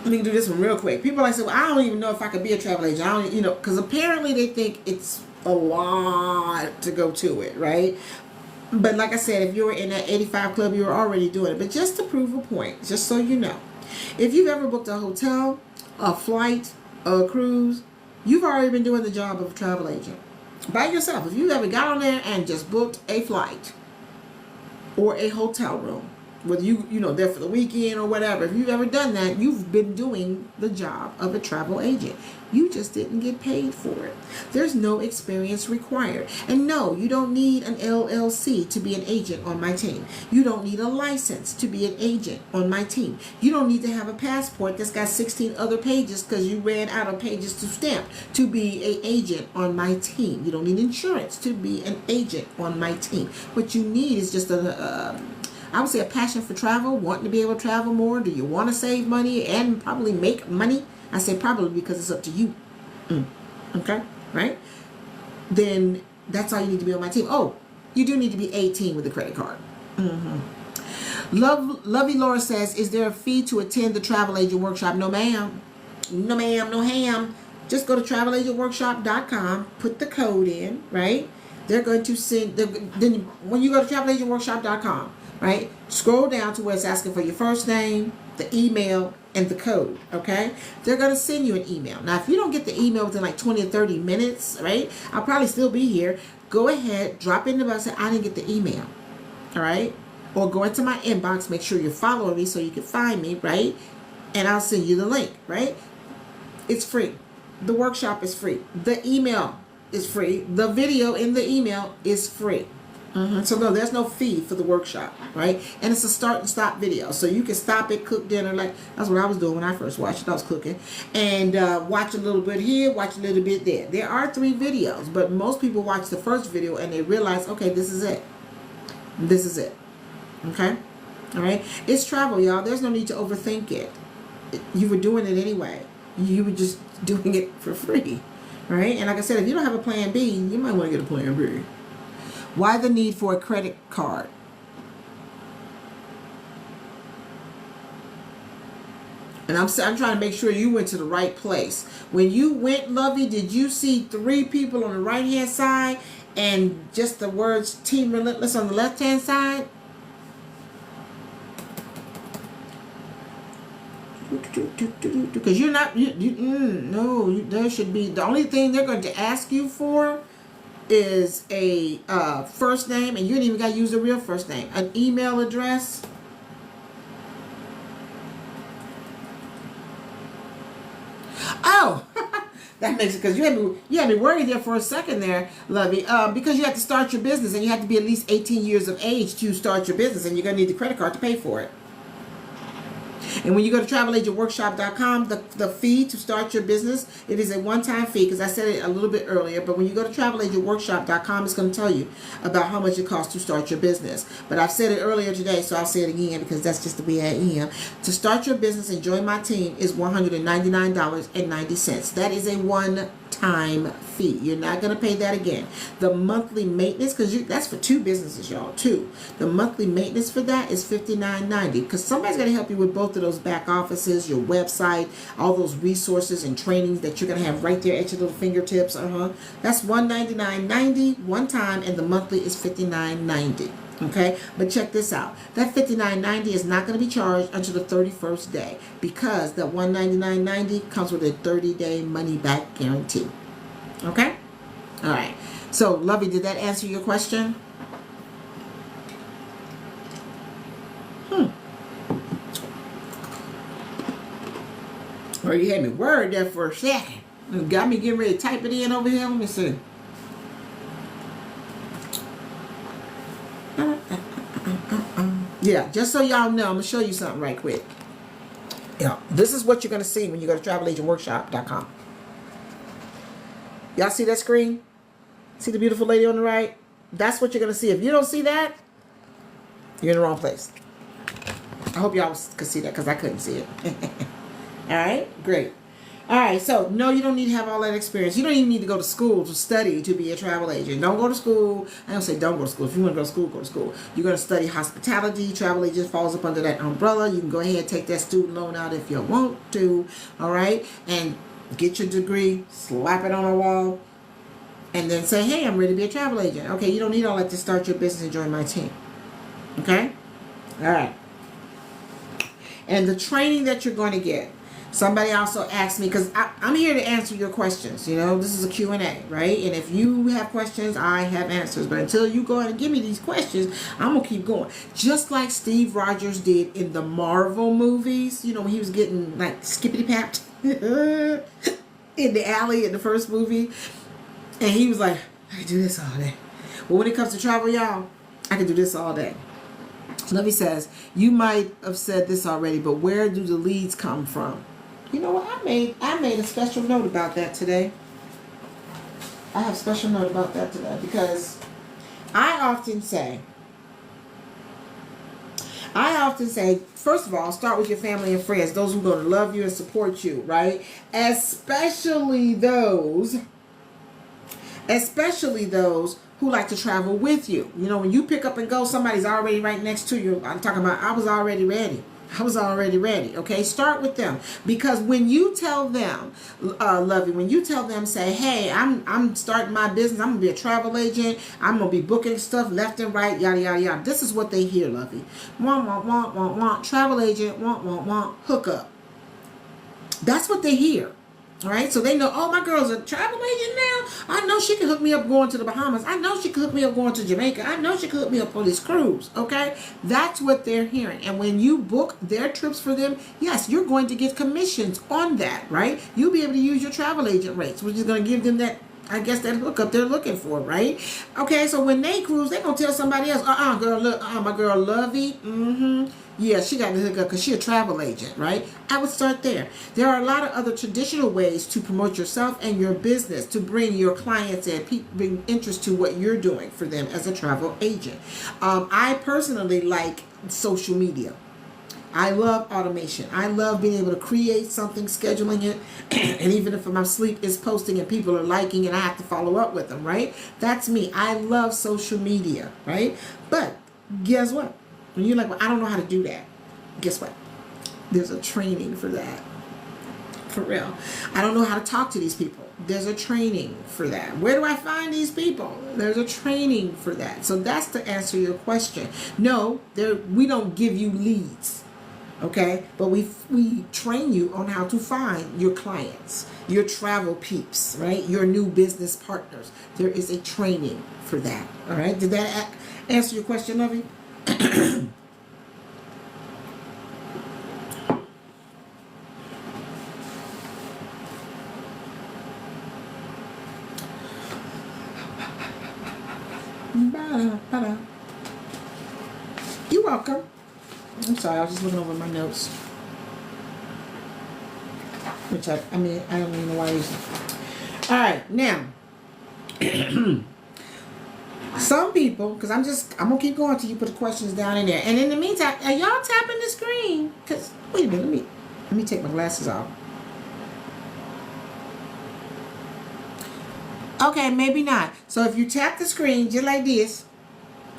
let me do this one real quick. People like say, well, I don't even know if I could be a travel agent. I don't, because apparently they think it's a lot to go to it, right? But like I said, if you were in that 85 club, you were already doing it. But just to prove a point, just so you know, if you've ever booked a hotel, a flight, a cruise, you've already been doing the job of a travel agent by yourself. If you ever got on there and just booked a flight or a hotel room, whether you there for the weekend or whatever, if you've ever done that, you've been doing the job of a travel agent. You just didn't get paid for it. There's no experience required. And no, you don't need an LLC to be an agent on my team. You don't need a license to be an agent on my team. You don't need to have a passport that's got 16 other pages because you ran out of pages to stamp to be an agent on my team. You don't need insurance to be an agent on my team. What you need is just I would say a passion for travel, wanting to be able to travel more. Do you want to save money and probably make money? I say probably because it's up to you. Okay? Right? Then that's all you need to be on my team. Oh, you do need to be 18 with a credit card. Lovey Laura says, is there a fee to attend the travel agent workshop? No, ma'am. No, ma'am. No ham. Just go to travelagentworkshop.com, put the code in, right? They're going to send, then when you go to travelagentworkshop.com, right, scroll down to where it's asking for your first name, the email, and the code, okay? They're going to send you an email. Now, if you don't get the email within like 20 or 30 minutes, right, I'll probably still be here. go ahead, drop in the box, say, I didn't get the email. All right? Or go into my inbox, make sure you're following me so you can find me, right? And I'll send you the link, right? It's free. The workshop is free. The email is free. The video in the email is free. So no, there's no fee for the workshop, right? And it's a start and stop video, so you can stop it, cook dinner. Like that's what I was doing when I first watched it. I was cooking and watch a little bit here, watch a little bit there. There are 3 videos, but most people watch the first video and they realize, okay, this is it. This is it. Okay, all right. It's travel, y'all. There's no need to overthink it. You were doing it anyway. You were just doing it for free, right? And like I said, if you don't have a plan B, you might want to get a plan B. Why the need for a credit card? And I'm trying to make sure you went to the right place. When you went, Lovey, did you see 3 people on the right-hand side and just the words Team Relentless on the left-hand side? Because you're not, no, there should be, the only thing they're going to ask you for is a first name, and you don't even got to use the real first name. An email address. Oh, that makes it, because you had me worried there for a second there, Lovey, because you have to start your business, and you have to be at least 18 years of age to start your business, and you're going to need the credit card to pay for it. And when you go to travelagentworkshop.com, the fee to start your business, it is a one-time fee, because I said it a little bit earlier. But when you go to travelagentworkshop.com, it's going to tell you about how much it costs to start your business. But I've said it earlier today, so I'll say it again, because that's just the way I am. To start your business and join my team is $199.90. That is a one-time fee. You're not going to pay that again. The monthly maintenance, because that's for 2 businesses, y'all, 2. The monthly maintenance for that is $59.90, because somebody's going to help you with both of those back offices, your website, all those resources and trainings that you're going to have right there at your little fingertips. That's $199.90 one time, and the monthly is $59.90. Okay, but check this out. That $59.90 is not going to be charged until the 31st day, because that $199.90 comes with a 30-day money-back guarantee. Okay? All right. So, Lovey, did that answer your question? Or you had me worried there for a second. You got me getting ready to type it in over here. Let me see. Yeah, just so y'all know, I'm going to show you something right quick. Yeah, this is what you're going to see when you go to travelagentworkshop.com. Y'all see that screen? See the beautiful lady on the right? That's what you're going to see. If you don't see that, you're in the wrong place. I hope y'all could see that, because I couldn't see it. All right, great. All right, so no, you don't need to have all that experience. You don't even need to go to school to study to be a travel agent. Don't go to school. I don't say don't go to school. If you want to go to school, go to school. You're going to study hospitality. Travel agent falls up under that umbrella. You can go ahead and take that student loan out if you want to. All right, and get your degree, slap it on a wall, and then say, hey, I'm ready to be a travel agent. Okay, you don't need all that to start your business and join my team. Okay? All right. And the training that you're going to get. Somebody also asked me, because I'm here to answer your questions. You know, this is a Q&A, right? And if you have questions, I have answers. But until you go ahead and give me these questions, I'm going to keep going. Just like Steve Rogers did in the Marvel movies. You know, when he was getting, like, skippity-papped in the alley in the first movie. And he was like, I can do this all day. Well, when it comes to travel, y'all, I can do this all day. Lovey says, you might have said this already, but where do the leads come from? You know what? I made a special note about that today. I have a special note about that today, because I often say, first of all, start with your family and friends, those who are going to love you and support you, right? Especially those who like to travel with you. You know, when you pick up and go, somebody's already right next to you. I'm talking about, I was already ready. Okay, start with them, because when you tell them, Lovey, when you tell them, say, hey, I'm starting my business, I'm gonna be a travel agent, I'm gonna be booking stuff left and right, yada yada yada. This is what they hear, Lovey. Want, travel agent, want, hook up. That's what they hear. All right, so they know, oh, my girl's a travel agent now. I know she can hook me up going to the Bahamas. I know she can hook me up going to Jamaica. I know she can hook me up on this cruise. Okay, that's what they're hearing. And when you book their trips for them, yes, you're going to get commissions on that, right? You'll be able to use your travel agent rates, which is going to give them that, I guess, that hookup they're looking for, right? Okay, so when they cruise, they're going to tell somebody else, girl, look, my girl Lovey, yeah, she got the hookup because she's a travel agent, right? I would start there. There are a lot of other traditional ways to promote yourself and your business, to bring your clients in, bring interest to what you're doing for them as a travel agent. I personally like social media. I love automation. I love being able to create something, scheduling it, and even if my sleep is posting and people are liking and I have to follow up with them, right? That's me. I love social media, right? But guess what? When you're like, well, I don't know how to do that. Guess what? There's a training for that. For real. I don't know how to talk to these people. There's a training for that. Where do I find these people? There's a training for that. So that's to answer your question. No, we don't give you leads. Okay? But we train you on how to find your clients, your travel peeps, right? Your new business partners. There is a training for that. All right? Did that answer your question, Lovey? You're welcome. I'm sorry, I was just looking over my notes. Which I don't even know why I use them. All right, now. Some people, because I'm going to keep going until you put the questions down in there. And in the meantime, are y'all tapping the screen? Because, wait a minute, let me take my glasses off. Okay, maybe not. So if you tap the screen just like this,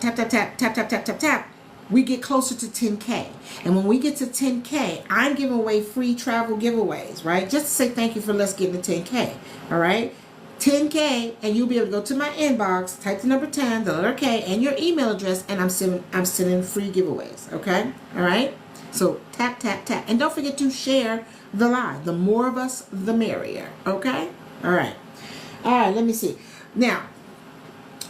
tap, tap, tap, tap, tap, tap, tap, tap, we get closer to 10K. And when we get to 10K, I'm giving away free travel giveaways, right? Just to say thank you for let's get to 10K, all right? 10K, and you'll be able to go to my inbox, type the number 10, the letter K, and your email address, and I'm sending free giveaways, okay? All right? So tap, tap, tap. And don't forget to share the live. The more of us, the merrier, okay? All right. All right, let me see. Now,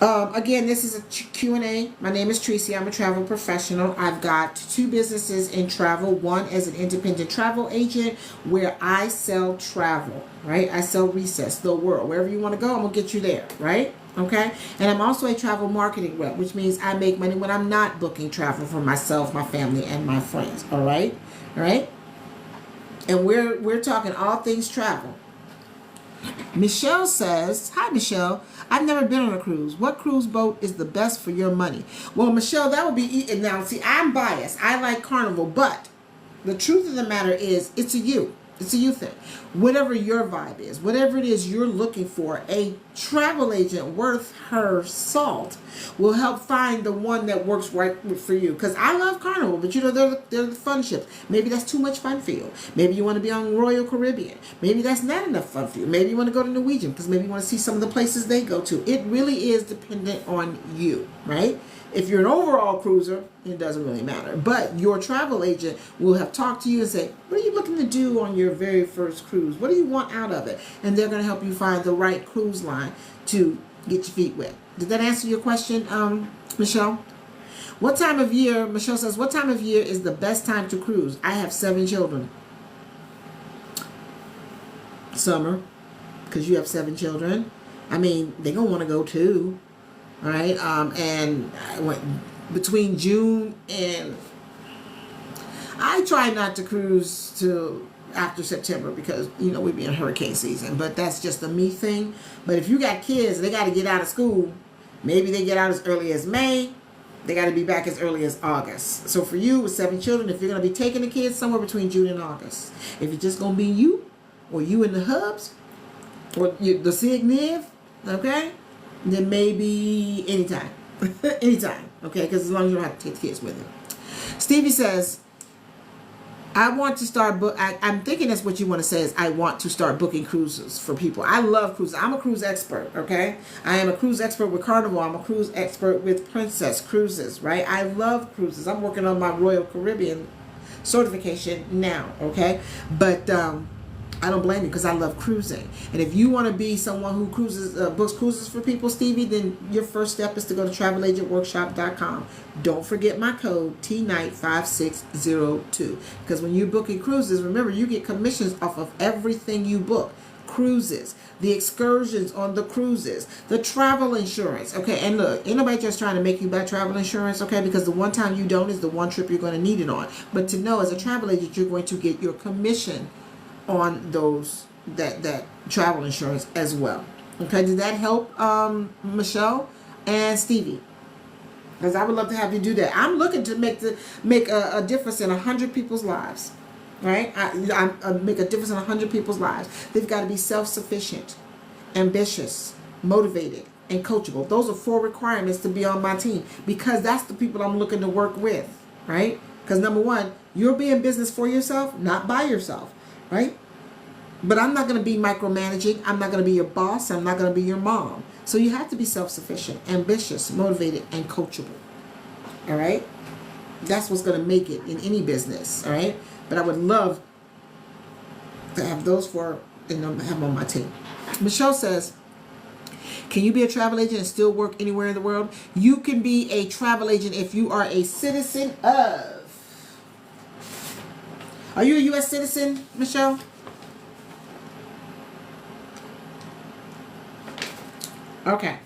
again, this is a Q&A. My name is Tracy. I'm a travel professional. I've got 2 businesses in travel. One as an independent travel agent where I sell travel, right? I sell Recess, the world. Wherever you want to go, I'm going to get you there, right? Okay? And I'm also a travel marketing rep, which means I make money when I'm not booking travel for myself, my family, and my friends, all right? All right? And we're talking all things travel. Michelle says, hi, Michelle. I've never been on a cruise. What cruise boat is the best for your money? Well, Michelle, that would be... Now, see, I'm biased. I like Carnival, but the truth of the matter is it's a you. It's a you thing. Whatever your vibe is, whatever it is you're looking for, a travel agent worth her salt will help find the one that works right for you. Because I love Carnival, but you know, they're the fun ships. Maybe that's too much fun for you. Maybe you want to be on Royal Caribbean. Maybe that's not enough fun for you. Maybe you want to go to Norwegian because maybe you want to see some of the places they go to. It really is dependent on you, right? If you're an overall cruiser, it doesn't really matter. But your travel agent will have talked to you and say, what are you looking to do on your very first cruise? What do you want out of it? And they're going to help you find the right cruise line to get your feet wet. Did that answer your question, Michelle? What time of year, Michelle says, what time of year is the best time to cruise? I have 7 children. Summer, because you have 7 children. I mean, they're going to want to go too. All right, and I went between June and I try not to cruise till after September because, you know, we be in hurricane season, but that's just a me thing. But if you got kids, they got to get out of school. Maybe they get out as early as May. They got to be back as early as August. So for you with 7 children, if you're going to be taking the kids somewhere between June and August, if it's just going to be you or you in the hubs or the Signiv, okay? Then maybe anytime. Anytime. Okay? Because as long as you don't have to take the kids with you. Stevie says, I want to start I'm thinking that's what you want to say is I want to start booking cruises for people. I love cruises. I'm a cruise expert, okay? I am a cruise expert with Carnival. I'm a cruise expert with Princess Cruises, right? I love cruises. I'm working on my Royal Caribbean certification now, okay? But I don't blame you, because I love cruising. And if you want to be someone who cruises, books cruises for people, Stevie, then your first step is to go to travelagentworkshop.com. Don't forget my code TNIGHT5602, because when you booking cruises, remember, you get commissions off of everything you book. Cruises, the excursions on the cruises, the travel insurance. Okay, and look, ain't nobody just trying to make you buy travel insurance, okay, because the one time you don't is the one trip you're going to need it on. But to know, as a travel agent, you're going to get your commission on those that travel insurance as well. Okay, did that help, Michelle and Stevie? Because I would love to have you do that. I'm looking to make a difference in 100 people's lives. Right? I make a difference in 100 people's lives. They've got to be self-sufficient, ambitious, motivated, and coachable. Those are 4 requirements to be on my team, because that's the people I'm looking to work with. Right? Because number 1, you'll be in business for yourself, not by yourself. Right? But I'm not going to be micromanaging. I'm not going to be your boss. I'm not going to be your mom. So you have to be self-sufficient, ambitious, motivated, and coachable. All right? That's what's going to make it in any business. All right? But I would love to have those 4 and have them on my team. Michelle says, can you be a travel agent and still work anywhere in the world? You can be a travel agent if you are a citizen of. Are you a U.S. citizen, Michelle? Okay.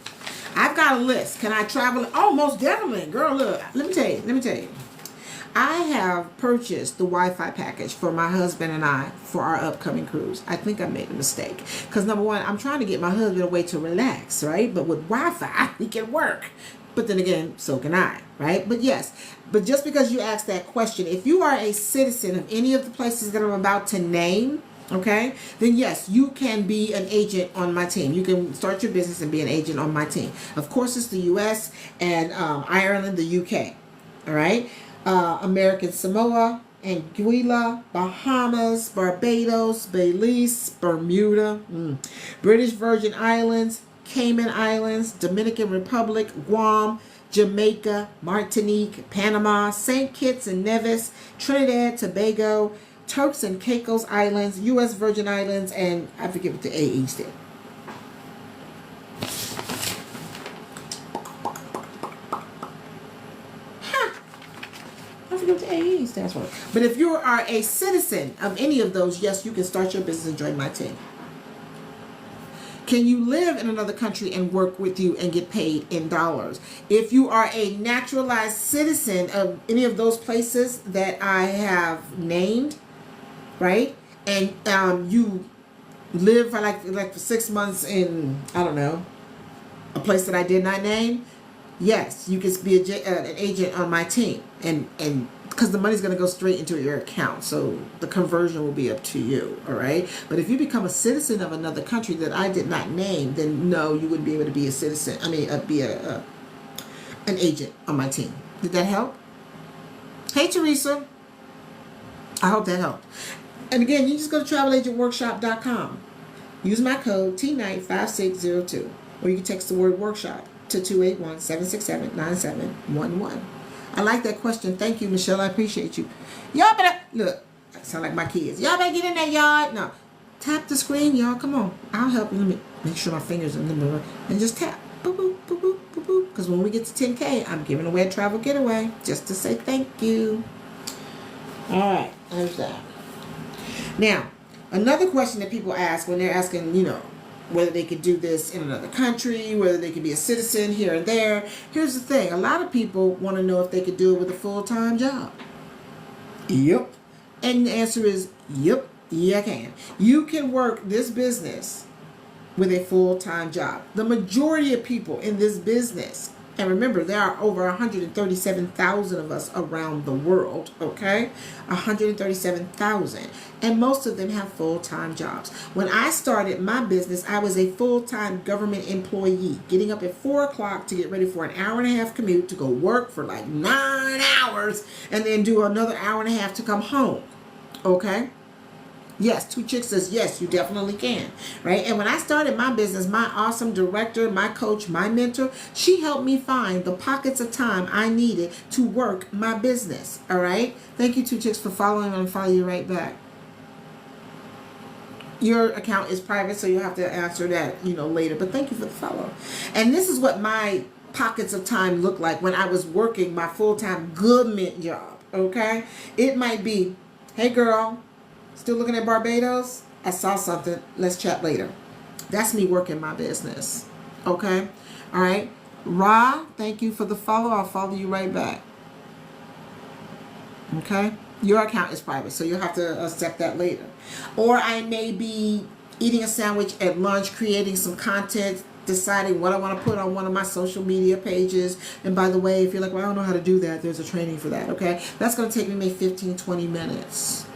I've got a list. Can I travel? Oh, most definitely. Girl, look. Let me tell you. I have purchased the Wi-Fi package for my husband and I for our upcoming cruise. I think I made a mistake. Because number 1, I'm trying to get my husband a way to relax, right? But with Wi-Fi, he can work. But then again, so can I, right? But yes, but just because you asked that question, if you are a citizen of any of the places that I'm about to name, okay, then yes, you can be an agent on my team. You can start your business and be an agent on my team. Of course, it's the U.S. and Ireland, the U.K., all right? American Samoa, Anguilla, Bahamas, Barbados, Belize, Bermuda, British Virgin Islands, Cayman Islands, Dominican Republic, Guam, Jamaica, Martinique, Panama, St. Kitts and Nevis, Trinidad, Tobago, Turks and Caicos Islands, U.S. Virgin Islands, and I forget what the AE stands. AE stands for. But if you are a citizen of any of those, yes, you can start your business and join my team. Can you live in another country and work with you and get paid in dollars? If you are a naturalized citizen of any of those places that I have named, right, and you live for like for 6 months in, I don't know, a place that I did not name, yes, you can be an agent on my team, and because the money's going to go straight into your account, so the conversion will be up to you, all right? But if you become a citizen of another country that I did not name, then no, you wouldn't be able to be a citizen. I mean, be an agent on my team. Did that help? Hey, Teresa. I hope that helped. And again, you just go to travelagentworkshop.com. Use my code TNIGHT5602, or you can text the word workshop to 281-767-9711. I like that question. Thank you, Michelle. I appreciate you. Y'all better, look, I sound like my kids. Y'all better get in that yard. No, tap the screen, y'all. Come on. I'll help you. Let me make sure my fingers are in the mirror. And just tap. Boop, boop, boop, boop, boop, boop. Because when we get to 10K, I'm giving away a travel getaway just to say thank you. All right. There's that. Now, another question that people ask when they're asking, whether they could do this in another country, whether they could be a citizen here and there. Here's the thing. A lot of people want to know if they could do it with a full-time job. Yep. And the answer is, yep, yeah, I can. You can work this business with a full-time job. The majority of people in this business, and remember, there are over 137,000 of us around the world, okay? 137,000. And most of them have full-time jobs. When I started my business, I was a full-time government employee, getting up at 4 o'clock to get ready for an hour and a half commute to go work for like 9 hours and then do another hour and a half to come home, okay? Yes, Two Chicks says, yes, you definitely can, right? And when I started my business, my awesome director, my coach, my mentor, she helped me find the pockets of time I needed to work my business, all right? Thank you, Two Chicks, for following, and I'll follow you right back. your account is private, so you'll have to answer that, later. But thank you for the follow. And this is what my pockets of time look like when I was working my full-time government job. Okay, it might be, hey girl, still looking at Barbados? I saw something. Let's chat later. That's me working my business. Okay, all right. Ra, thank you for the follow. I'll follow you right back. Okay, your account is private, so you'll have to accept that later. Or I may be eating a sandwich at lunch, creating some content, deciding what I want to put on one of my social media pages. And by the way, if you're like, well, I don't know how to do that, there's a training for that. Okay, that's going to take me maybe 15-20 minutes.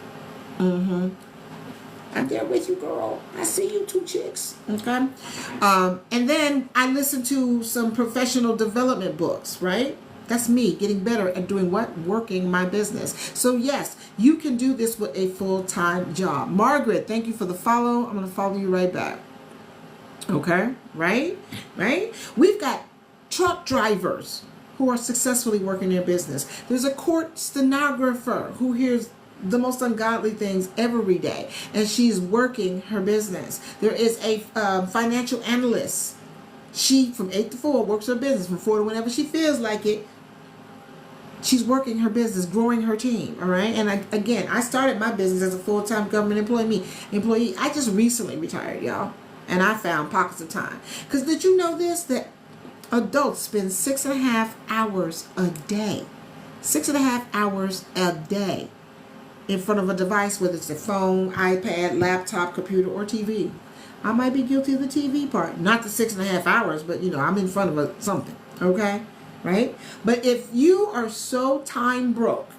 I'm there with you, girl. I see you, 2 chicks. Okay, and then I listen to some professional development books, right? That's me getting better at doing what? Working my business. So yes, you can do this with a full-time job. Margaret, thank you for the follow. I'm going to follow you right back. Okay, right? We've got truck drivers who are successfully working their business. There's a court stenographer who hears the most ungodly things every day, and she's working her business. There is a financial analyst. She, from 8 to 4, works her business. From 4 to whenever she feels like it, she's working her business, growing her team, all right? And I started my business as a full-time government employee. I just recently retired, y'all, and I found pockets of time. Because did you know this, that adults spend 6.5 hours a day, 6.5 hours a day in front of a device, whether it's a phone, iPad, laptop, computer, or TV. I might be guilty of the TV part. Not the 6.5 hours, but I'm in front of something, okay? Right? But if you are so time broke,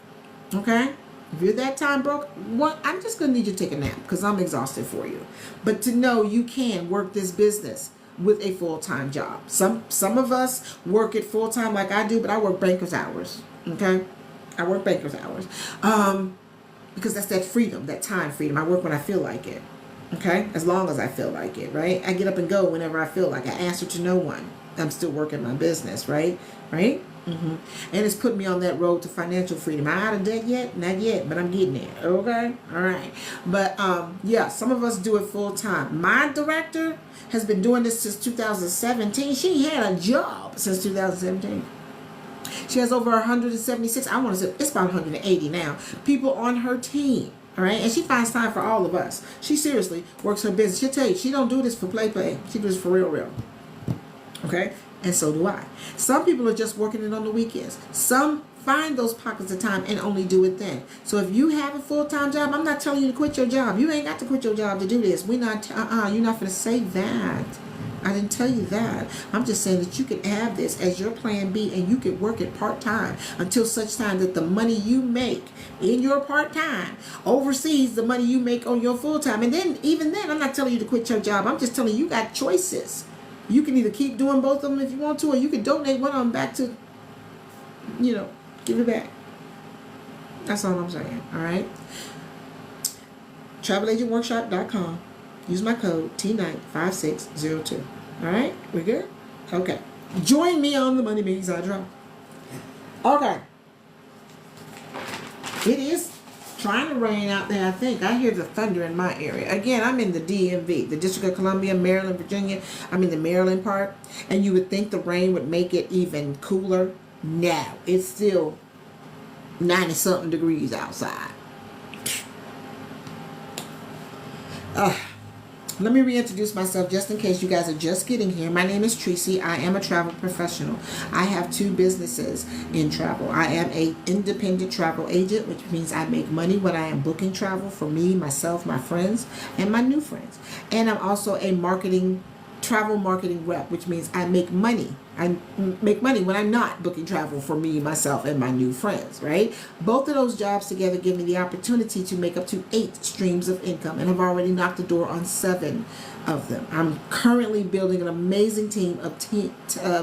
okay? If you're that time broke, I'm just going to need you to take a nap because I'm exhausted for you. But to know you can work this business with a full-time job. Some of us work it full-time like I do, but I work banker's hours, okay? I work banker's hours because that's that freedom, that time freedom. I work when I feel like it, okay? As long as I feel like it, right? I get up and go whenever I feel like I answer to no one. I'm still working my business, right? And it's put me on that road to financial freedom. Am I out of debt yet? Not yet, but I'm getting there. Okay, all right. But yeah, some of us do it full time. My director has been doing this since 2017. She had a job since 2017. She has over 176. I want to say it's about 180 now. People on her team. All right, and she finds time for all of us. She seriously works her business. She'll tell you she don't do this for play. She does this for real. Okay, and so do I. Some people are just working it on the weekends. Some find those pockets of time and only do it then. So if you have a full-time job, I'm not telling you to quit your job. You ain't got to quit your job to do this. You're not going to say that. I didn't tell you that. I'm just saying that you can have this as your plan B and you can work it part-time until such time that the money you make in your part-time oversees the money you make on your full-time. And then, even then, I'm not telling you to quit your job. I'm just telling you got choices. You can either keep doing both of them if you want to, or you can donate one of them back to, give it back. That's all I'm saying, all right? TravelAgentWorkshop.com. Use my code T95602. All right? We good? Okay. Join me on the Money Means I Draw. Okay. It is trying to rain out there, I think. I hear the thunder in my area. Again, I'm in the DMV, the District of Columbia, Maryland, Virginia. I'm in the Maryland part. And you would think the rain would make it even cooler. No, it's still 90-something degrees outside. Let me reintroduce myself just in case you guys are just getting here. My name is Tracy. I am a travel professional. I have 2 businesses in travel. I am an independent travel agent, which means I make money when I am booking travel for me, myself, my friends, and my new friends. And I'm also a travel marketing rep, which means I make money. I make money when I'm not booking travel for me, myself, and my new friends, right? Both of those jobs together give me the opportunity to make up to 8 streams of income, and I've already knocked the door on 7 of them. I'm currently building an amazing team of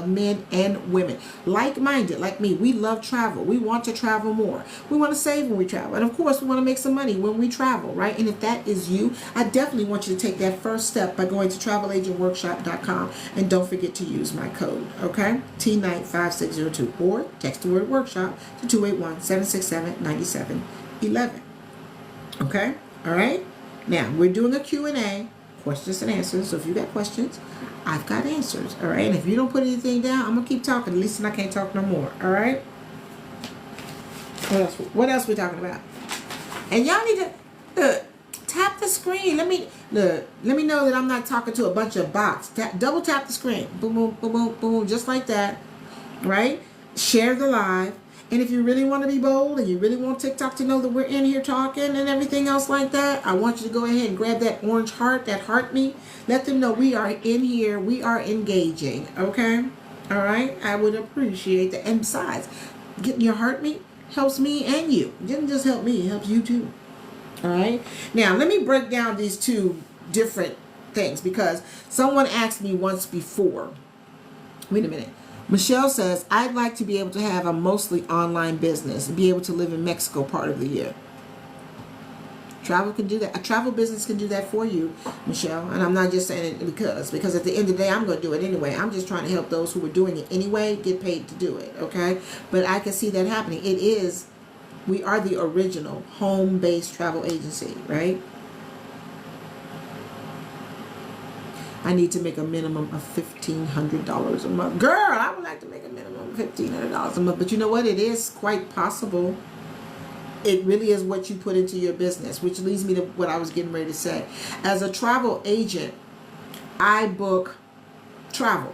men and women, like-minded, like me. We love travel. We want to travel more. We want to save when we travel. And of course, we want to make some money when we travel, right? And if that is you, I definitely want you to take that first step by going to TravelAgentWorkshop.com, and don't forget to use my code, okay? T95602, or text the word workshop to 281-767-9711. Okay? All right? Now, we're doing a Q&A, questions and answers. So if you got questions, I've got answers. All right. And if you don't put anything down, I'm going to keep talking. At least I can't talk no more. All right. What else we talking about? And y'all need to tap the screen. Let me know that I'm not talking to a bunch of bots. Double tap the screen. Boom, boom, boom, boom, boom. Just like that. Right? Share the live. And if you really want to be bold and you really want TikTok to know that we're in here talking and everything else like that, I want you to go ahead and grab that orange heart, that heart me. Let them know we are in here. We are engaging. Okay? All right? I would appreciate that. And besides, getting your heart me helps me and you. It doesn't just help me. It helps you too. All right? Now, let me break down these two different things because someone asked me once before. Wait a minute. Michelle says, I'd like to be able to have a mostly online business and be able to live in Mexico part of the year. Travel can do that. A travel business can do that for you, Michelle. And I'm not just saying it because at the end of the day, I'm going to do it anyway. I'm just trying to help those who are doing it anyway get paid to do it, okay? But I can see that happening. We are the original home-based travel agency, right? I need to make a minimum of $1,500 a month. Girl, I would like to make a minimum of $1,500 a month. But you know what? It is quite possible. It really is what you put into your business, which leads me to what I was getting ready to say. As a travel agent, I book travel,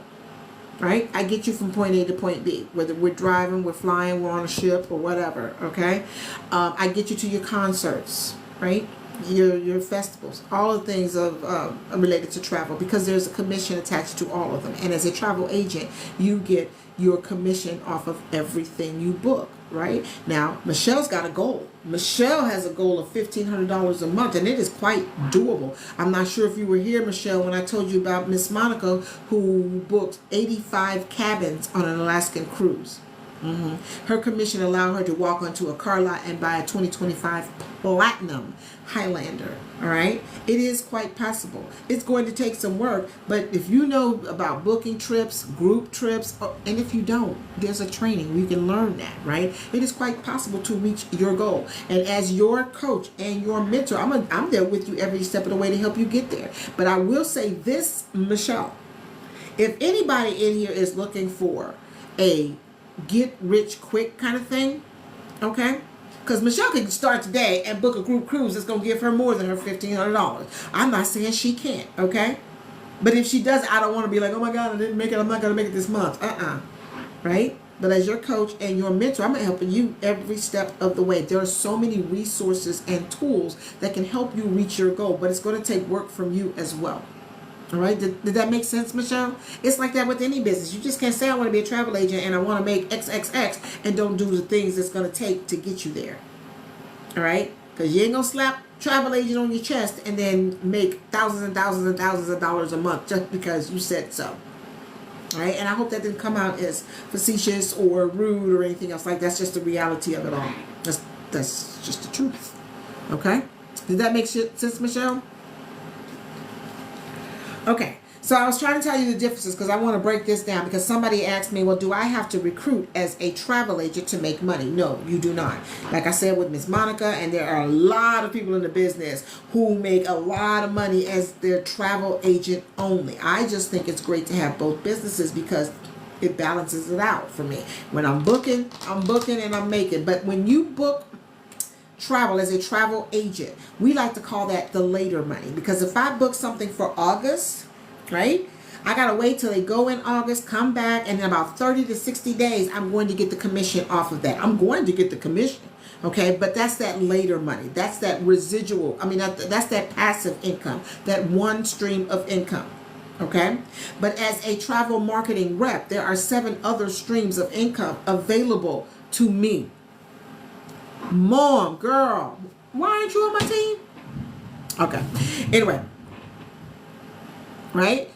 right? I get you from point A to point B, whether we're driving, we're flying, we're on a ship, or whatever, okay? I get you to your concerts, right? Your festivals, all the things related to travel, because there's a commission attached to all of them. And as a travel agent, you get your commission off of everything you book, right? Now, Michelle's got a goal. Michelle has a goal of $1,500 a month, and it is quite doable. I'm not sure if you were here, Michelle, when I told you about Miss Monica, who booked 85 cabins on an Alaskan cruise. Her commission allowed her to walk onto a car lot and buy a 2025 Platinum Highlander. All right, it is quite possible. It's going to take some work, but if you know about booking trips, group trips, and if you don't, there's a training you can learn that, right? It is quite possible to reach your goal. And as your coach and your mentor, I'm there with you every step of the way to help you get there. But I will say this, Michelle, if anybody in here is looking for a get rich quick kind of thing, okay? Because Michelle can start today and book a group cruise that's going to give her more than her $1,500. I'm not saying she can't, okay? But if she does, I don't want to be like, oh my God, I didn't make it. I'm not going to make it this month. Right? But as your coach and your mentor, I'm helping you every step of the way. There are so many resources and tools that can help you reach your goal, but it's going to take work from you as well. All right, did that make sense, Michelle? It's like that with any business. You just can't say I want to be a travel agent and I want to make XXX and don't do the things it's going to take to get you there. All right, because you ain't going to slap travel agent on your chest and then make thousands and thousands and thousands of dollars a month just because you said so. All right, and I hope that didn't come out as facetious or rude or anything else. Like, that's just the reality of it all. That's just the truth. Okay, did that make sense, Michelle? Okay, so I was trying to tell you the differences because I want to break this down, because somebody asked me, well, do I have to recruit as a travel agent to make money? No, you do not. Like I said with Miss Monica, and there are a lot of people in the business who make a lot of money as their travel agent only. I just think it's great to have both businesses because it balances it out for me. When I'm booking and I'm making. But when you book travel as a travel agent, we like to call that the later money, because if I book something for August, right, I gotta wait till they go in August, come back, and in about 30 to 60 days I'm going to get the commission off of that. I'm going to get the commission, okay, but that's that later money. That's that residual, that's that passive income, that one stream of income. Okay, but as a travel marketing rep, there are 7 other streams of income available to me. Mom, girl, why aren't you on my team? Okay. Anyway, right?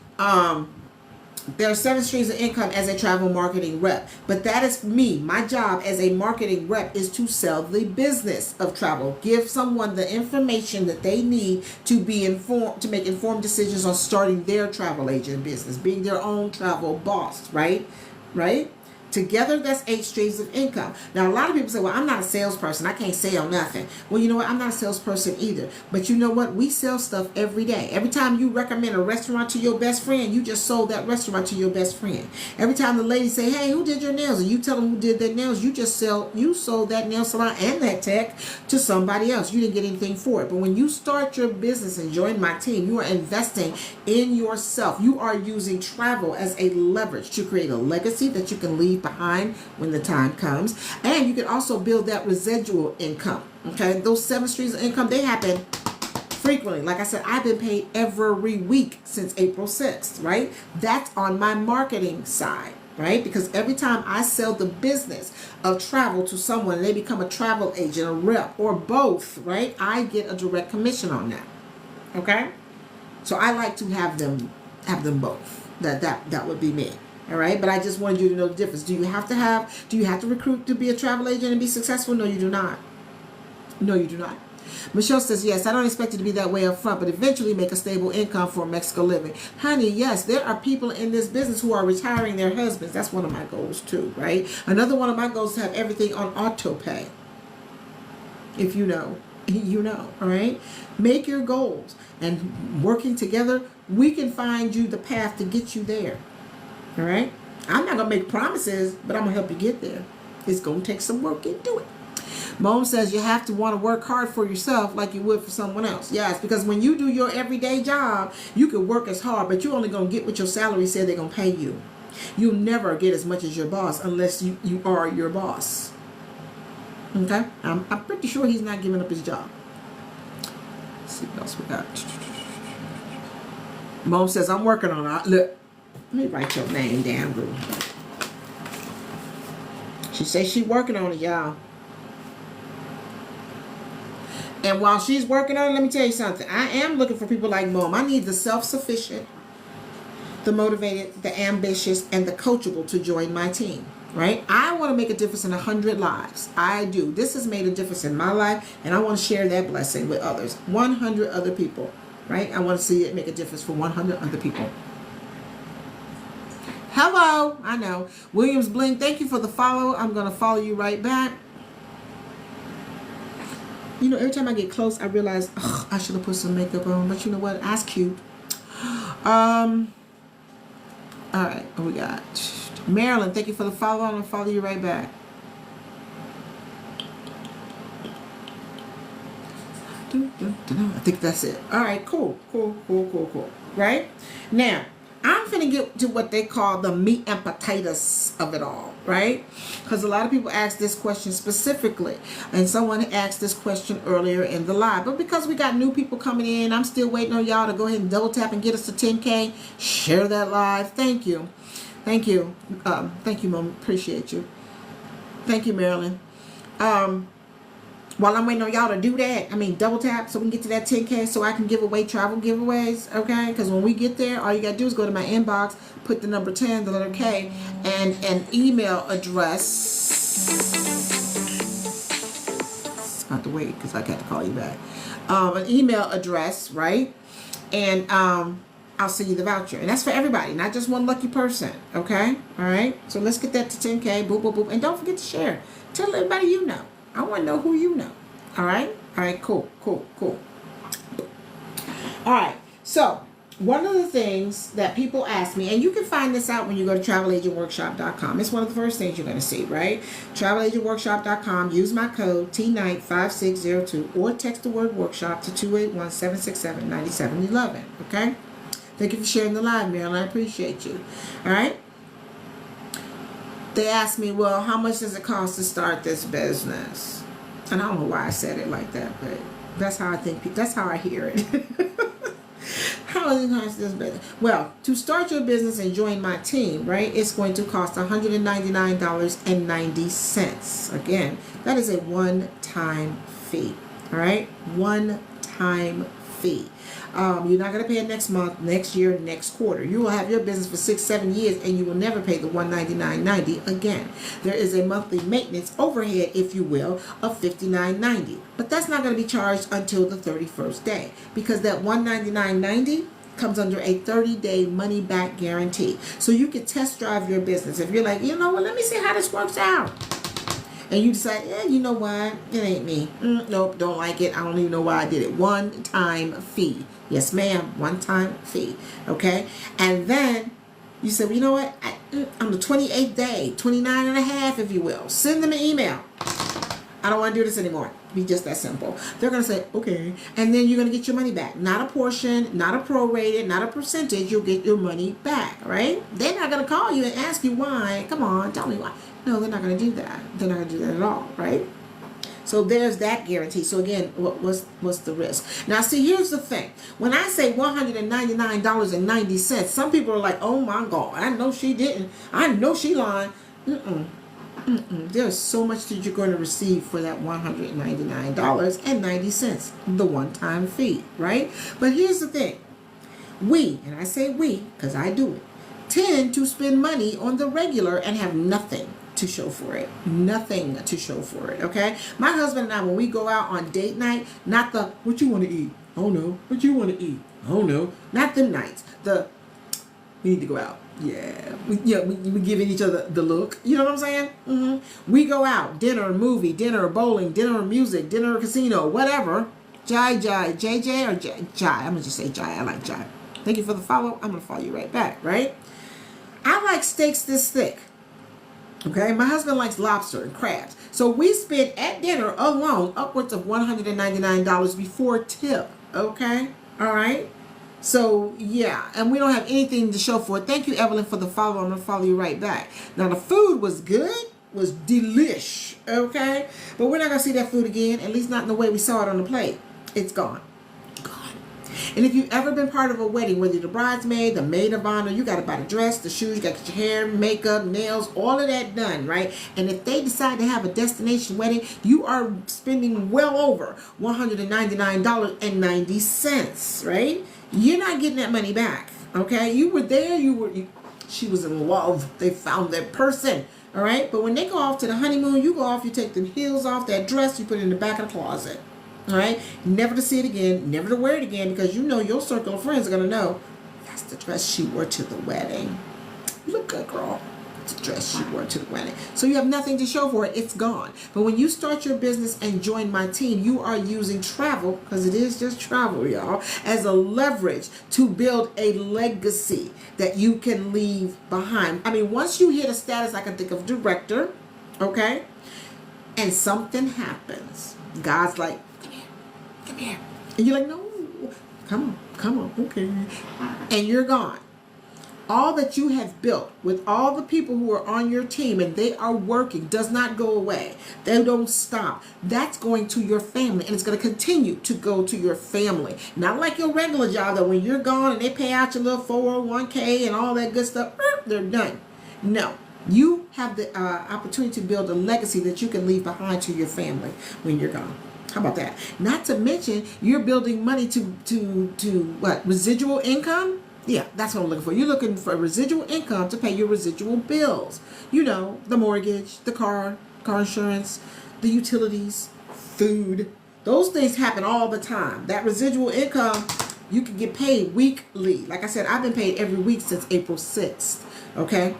There are 7 streams of income as a travel marketing rep, but that is me. My job as a marketing rep is to sell the business of travel. Give someone the information that they need to be informed, to make informed decisions on starting their travel agent business, being their own travel boss, right? Right? Together, that's 8 streams of income. Now, a lot of people say, well, I'm not a salesperson. I can't sell nothing. Well, you know what? I'm not a salesperson either. But you know what? We sell stuff every day. Every time you recommend a restaurant to your best friend, you just sold that restaurant to your best friend. Every time the lady say, hey, who did your nails? And you tell them who did their nails, you sold that nail salon and that tech to somebody else. You didn't get anything for it. But when you start your business and join my team, you are investing in yourself. You are using travel as a leverage to create a legacy that you can leave behind when the time comes. And you can also build that residual income. Okay, those 7 streams of income, they happen frequently. Like I said, I've been paid every week since April 6th, right? That's on my marketing side, right? Because every time I sell the business of travel to someone, they become a travel agent, a rep, or both, right? I get a direct commission on that. Okay, so I like to have them both. That would be me. All right, but I just wanted you to know the difference. Do you have to recruit to be a travel agent and be successful? No, you do not. No, you do not. Michelle says, yes, I don't expect it to be that way up front, but eventually make a stable income for Mexico living. Honey, yes, there are people in this business who are retiring their husbands. That's one of my goals too, right? Another one of my goals is to have everything on auto pay. If you know, you know, all right? Make your goals, and working together, we can find you the path to get you there. All right, I'm not going to make promises, but I'm going to help you get there. It's going to take some work into it. Mom says you have to want to work hard for yourself like you would for someone else. Yes, because when you do your everyday job, you can work as hard, but you're only going to get what your salary said they're going to pay you. You'll never get as much as your boss unless you are your boss. Okay? I'm pretty sure he's not giving up his job. Let's see what else we got. Mom says, I'm working on it. Look. Let me write your name down, boo. She says she's working on it, y'all. And while she's working on it, let me tell you something. I am looking for people like Mom. I need the self-sufficient, the motivated, the ambitious, and the coachable to join my team. Right? I want to make a difference in 100 lives. I do. This has made a difference in my life, and I want to share that blessing with others. 100 other people. Right? I want to see it make a difference for 100 other people. Hello, I know. Williams Bling, thank you for the follow. I'm going to follow you right back. You know, every time I get close, I realize, I should have put some makeup on. But you know what? That's cute. All right, what we got? Marilyn, thank you for the follow. I'm going to follow you right back. I think that's it. All right, cool. Right? Now, I'm finna get to what they call the meat and potatoes of it all, right? Because a lot of people ask this question specifically, and someone asked this question earlier in the live. But because we got new people coming in, I'm still waiting on y'all to go ahead and double tap and get us to 10K. Share that live. Thank you. Thank you, Mom. Appreciate you. Thank you, Marilyn. While I'm waiting on y'all to do that, double tap so we can get to that 10K so I can give away travel giveaways, okay? Because when we get there, all you got to do is go to my inbox, put the number 10, the letter K, and an email address. I have to wait because I got to call you back. An email address, right? And I'll send you the voucher. And that's for everybody, not just one lucky person, okay? All right? So let's get that to 10K. Boop, boop, boop. And don't forget to share. Tell everybody you know. I want to know who you know. All right? All right, cool. All right. So, one of the things that people ask me, and you can find this out when you go to travelagentworkshop.com. It's one of the first things you're going to see, right? Travelagentworkshop.com. Use my code T95602 or text the word workshop to 281-767-9711. Okay? Thank you for sharing the live, Marilyn. I appreciate you. All right? They asked me, well, how much does it cost to start this business? And I don't know why I said it like that, but that's how I think. That's how I hear it. How does it cost this business? Well, to start your business and join my team, right, it's going to cost $199.90. Again, that is a one-time fee. All right? One-time fee. You're not going to pay it next month, next year, next quarter. You will have your business for 6-7 years and you will never pay the $199.90 again. There is a monthly maintenance overhead, if you will, of $59.90. But that's not going to be charged until the 31st day because that $199.90 comes under a 30-day money-back guarantee. So you can test drive your business. If you're like, you know what, let me see how this works out. And you decide, yeah, you know what, it ain't me. Nope, don't like it. I don't even know why I did it. One-time fee. Yes, ma'am, one-time fee. Okay? And then you say, well, you know what, on the 28th day, 29 and a half, if you will, send them an email. I don't want to do this anymore. Be just that simple. They're going to say, okay. And then you're going to get your money back. Not a portion, not a prorated, not a percentage. You'll get your money back, right? They're not going to call you and ask you why. Come on, tell me why. No, they're not going to do that. They're not going to do that at all, right? So there's that guarantee. So again, what's the risk? Now, see, here's the thing. When I say $199.90, some people are like, oh my God, I know she didn't. I know she lying. There's so much that you're going to receive for that $199.90, the one-time fee, right? But here's the thing. We, and I say we because I do it, tend to spend money on the regular and have nothing to show for it. Nothing to show for it, okay? My husband and I, when we go out on date night, not the, what you want to eat? Oh no. What you want to eat? Oh no. Not them nights. We need to go out. Yeah, we giving each other the look. You know what I'm saying? We go out, dinner, movie, dinner, bowling, dinner, music, dinner, casino, whatever. JJ or Jai. I'm gonna just say Jai. I like Jai. Thank you for the follow. I'm gonna follow you right back. Right? I like steaks this thick. Okay, my husband likes lobster and crabs. So we spent at dinner alone upwards of $199 before tip. Okay, all right. So, yeah, and we don't have anything to show for it. Thank you, Evelyn, for the follow. I'm going to follow you right back. Now, the food was good, was delish, okay? But we're not going to see that food again, at least not in the way we saw it on the plate. It's gone. Gone. And if you've ever been part of a wedding, whether you're the bridesmaid, the maid of honor, you got to buy the dress, the shoes, you got to get your hair, makeup, nails, all of that done, right? And if they decide to have a destination wedding, you are spending well over $199.90, right? You're not getting that money back, okay? You were there, she was in love. They found that person, all right? But when they go off to the honeymoon, you go off, you take the heels off, that dress, you put it in the back of the closet, all right? Never to see it again, never to wear it again, because you know your circle of friends are going to know, that's the dress she wore to the wedding. Look good, girl. The dress she wore to the wedding. So you have nothing to show for it. It's gone. But when you start your business and join my team, you are using travel, because it is just travel, y'all, as a leverage to build a legacy that you can leave behind. I mean, once you hit a status, I can think of director, okay, and something happens. God's like, come here. And you're like, no, come on, okay. And you're gone. All that you have built with all the people who are on your team and they are working does not go away. They don't stop. That's going to your family, and it's going to continue to go to your family. Not like your regular job that when you're gone and they pay out your little 401k and all that good stuff, they're done. No. You have the opportunity to build a legacy that you can leave behind to your family when you're gone. How about that? Not to mention you're building money to what? Residual income? Yeah, that's what I'm looking for. You're looking for residual income to pay your residual bills. You know, the mortgage, the car insurance, the utilities, food. Those things happen all the time. That residual income, you can get paid weekly. Like I said, I've been paid every week since April 6th. Okay?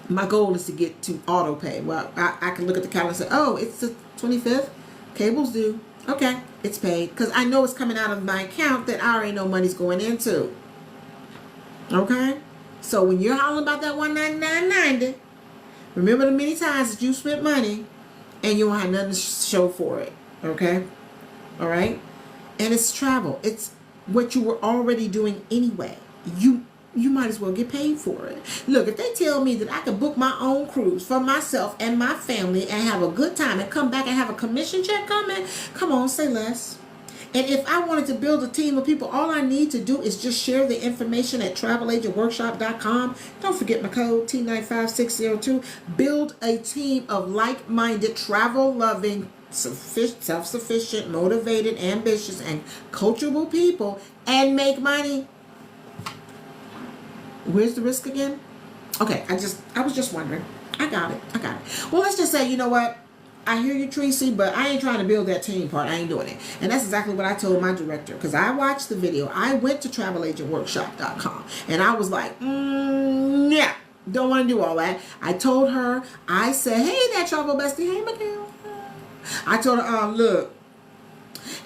My goal is to get to auto pay. Well, I can look at the calendar and say, oh, it's the 25th. Cable's due. Okay, it's paid. Because I know it's coming out of my account that I already know money's going into. Okay, so when you're hollering about that $199.90, remember the many times that you spent money and you won't have nothing to show for it. Okay, all right, and it's travel. It's what you were already doing anyway. You might as well get paid for it. Look, if they tell me that I can book my own cruise for myself and my family and have a good time and come back and have a commission check coming, come on, say less. And if I wanted to build a team of people, all I need to do is just share the information at travelagentworkshop.com. Don't forget my code T95602. Build a team of like-minded, travel-loving, self-sufficient, motivated, ambitious, and coachable people and make money. Where's the risk again? Okay, I was just wondering. I got it. Well, let's just say, you know what? I hear you, Tracy, but I ain't trying to build that team part. I ain't doing it. And that's exactly what I told my director, because I watched the video. I went to travelagentworkshop.com and I was like, yeah, don't want to do all that. I told her, I said, hey, that travel bestie. Hey, Michaela. I told her, look,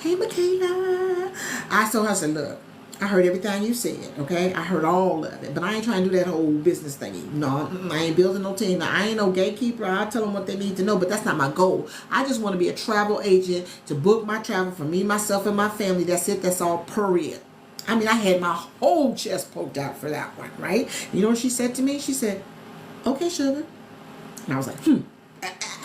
hey, Michaela. I told her, I said, look, I heard everything you said, okay? I heard all of it, but I ain't trying to do that whole business thingy. No, I ain't building no team. Now, I ain't no gatekeeper. I'll tell them what they need to know, but that's not my goal. I just want to be a travel agent to book my travel for me, myself, and my family. That's it. That's all, period. I mean, I had my whole chest poked out for that one, right? You know what she said to me? She said, okay, sugar. And I was like,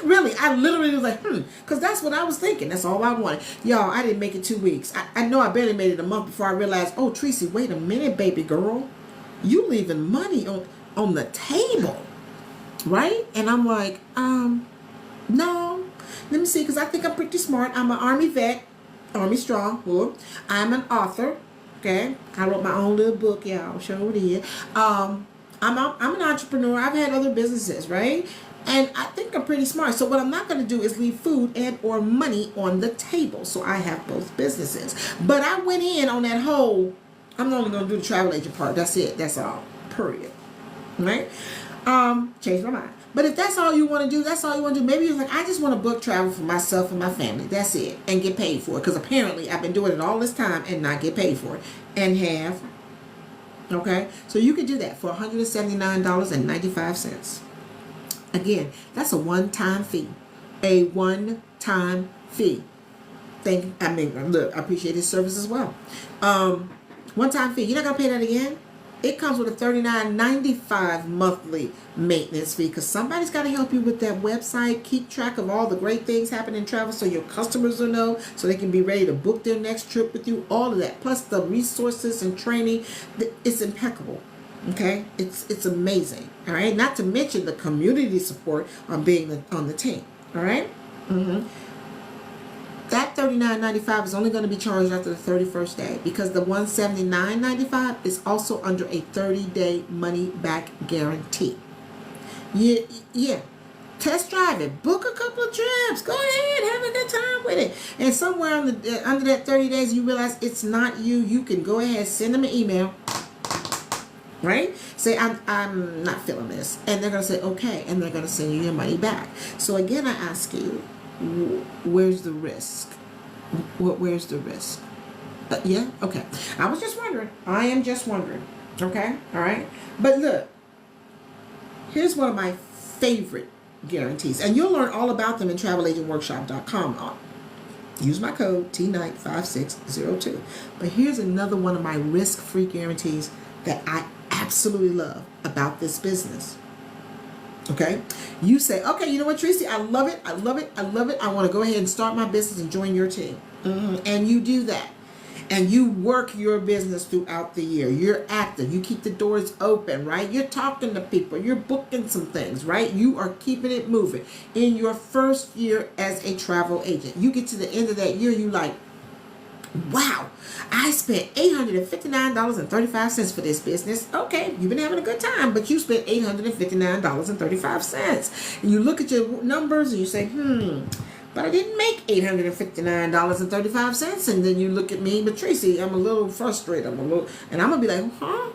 Really, I literally was like, because that's what I was thinking. That's all I wanted. Y'all, I didn't make it 2 weeks. I know I barely made it a month before I realized, oh, Tracy, wait a minute, baby girl. You leaving money on the table, right? And I'm like, no. Let me see, because I think I'm pretty smart. I'm an Army vet, Army strong. Whoop. I'm an author, okay? I wrote my own little book, y'all. Show it here. I'm an entrepreneur. I've had other businesses, right? And I think I'm pretty smart. So what I'm not going to do is leave food and or money on the table. So I have both businesses. But I went in on that whole, I'm only going to do the travel agent part. That's it. That's all. Period. Right? Changed my mind. But if that's all you want to do, that's all you want to do. Maybe you're like, I just want to book travel for myself and my family. That's it. And get paid for it. Because apparently I've been doing it all this time and not get paid for it. And have. Okay? So you can do that for $179.95. Again, that's a one-time fee. A one-time fee. Look, I appreciate his service as well. One-time fee. You're not going to pay that again? It comes with a $39.95 monthly maintenance fee, because somebody's got to help you with that website, keep track of all the great things happening in travel so your customers will know, so they can be ready to book their next trip with you, all of that. Plus the resources and training. It's impeccable. Okay, it's amazing. All right, not to mention the community support on being on the team. All right, that $39.95 is only going to be charged after the 31st day, because the $179.95 is also under a 30-day money back guarantee. Yeah. Test drive it. Book a couple of trips. Go ahead, have a good time with it. And somewhere under that 30 days, you realize it's not you. You can go ahead, send them an email. Right? Say, I'm not feeling this. And they're going to say, okay. And they're going to send you your money back. So again, I ask you, where's the risk? Where's the risk? Yeah? Okay. I was just wondering. I am just wondering. Okay? All right? But look, here's one of my favorite guarantees. And you'll learn all about them in travelagentworkshop.com. Use my code T95602. But here's another one of my risk-free guarantees that I absolutely love about this business. Okay? You say, okay, you know what, Tracy? I love it. I love it. I love it. I want to go ahead and start my business and join your team. And you do that. And you work your business throughout the year. You're active. You keep the doors open, right? You're talking to people. You're booking some things, right? You are keeping it moving. In your first year as a travel agent, you get to the end of that year, you like, wow, I spent $859.35 for this business. Okay, you've been having a good time, but you spent $859.35. And you look at your numbers and you say, but I didn't make $859.35. And then you look at me, but Tracy, I'm a little frustrated. And I'm going to be like,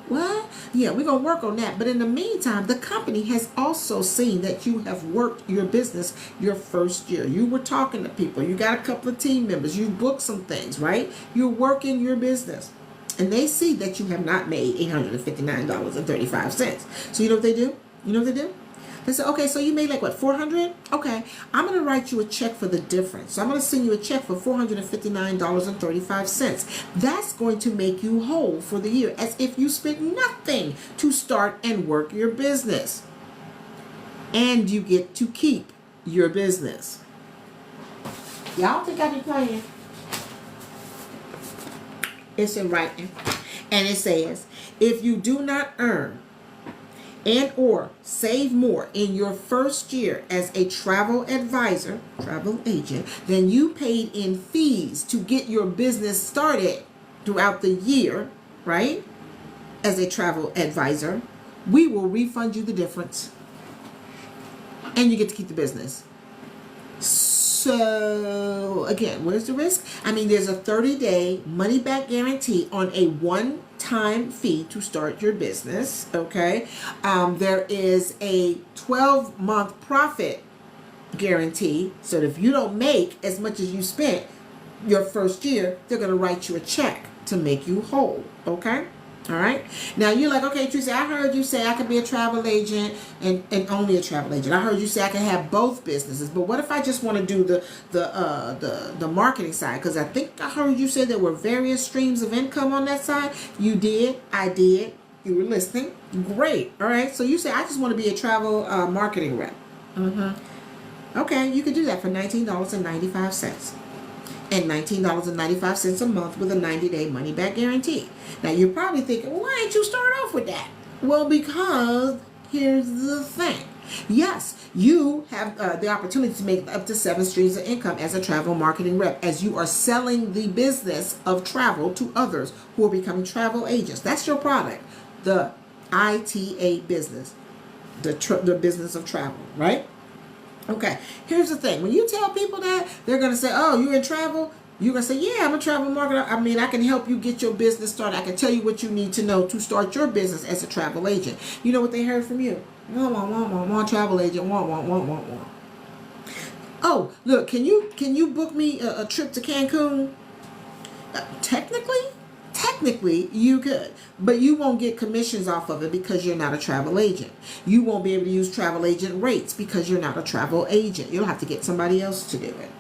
what? Yeah, we're going to work on that. But in the meantime, the company has also seen that you have worked your business your first year. You were talking to people. You got a couple of team members. You booked some things, right? You're working your business. And they see that you have not made $859.35. So you know what they do? They say, okay, so you made like what, $400? Okay, I'm going to write you a check for the difference. So I'm going to send you a check for $459.35. That's going to make you whole for the year, as if you spent nothing to start and work your business. And you get to keep your business. Y'all think I be playing? It's in writing. And it says, if you do not earn and or save more in your first year as a travel advisor, travel agent, than you paid in fees to get your business started throughout the year, right? As a travel advisor, we will refund you the difference. And you get to keep the business. So again, where's the risk? I mean, there's a 30-day money back guarantee on a one-time fee to start your business. Okay, there is a 12-month profit guarantee. So if you don't make as much as you spent your first year, they're going to write you a check to make you whole. Okay. All right. Now you're like, okay, Tracy, I heard you say I could be a travel agent and only a travel agent. I heard you say I can have both businesses, but what if I just want to do the marketing side? Because I think I heard you say there were various streams of income on that side. You did. I did. You were listening. Great. All right. So you say I just want to be a travel marketing rep. Okay, you could do that for $19.95. And $19.95 a month with a 90-day money-back guarantee. Now, you're probably thinking, why didn't you start off with that? Well, because here's the thing. Yes, you have the opportunity to make up to 7 streams of income as a travel marketing rep, as you are selling the business of travel to others who are becoming travel agents. That's your product, the ITA business, the business of travel, right? Okay, here's the thing. When you tell people that, they're going to say, oh, you're in travel? You're going to say, yeah, I'm a travel marketer. I mean, I can help you get your business started. I can tell you what you need to know to start your business as a travel agent. You know what they heard from you? Want travel agent. Want. Oh, look, can you book me a trip to Cancun? Technically, you could, but you won't get commissions off of it because you're not a travel agent. You won't be able to use travel agent rates because you're not a travel agent. You'll have to get somebody else to do it.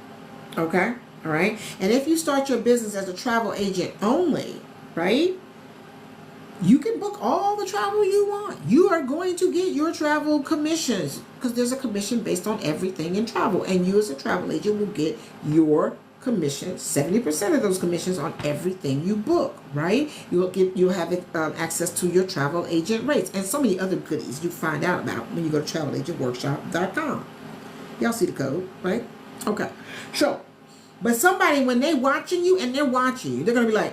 Okay? All right? And if you start your business as a travel agent only, right? You can book all the travel you want. You are going to get your travel commissions because there's a commission based on everything in travel. And you as a travel agent will get your commission, 70% of those commissions on everything you book, right? You'll have access to your travel agent rates and so many other goodies you find out about when you go to travelagentworkshop.com. Y'all see the code, right? Okay. So, but somebody, when they watching you and they're watching you, they're going to be like,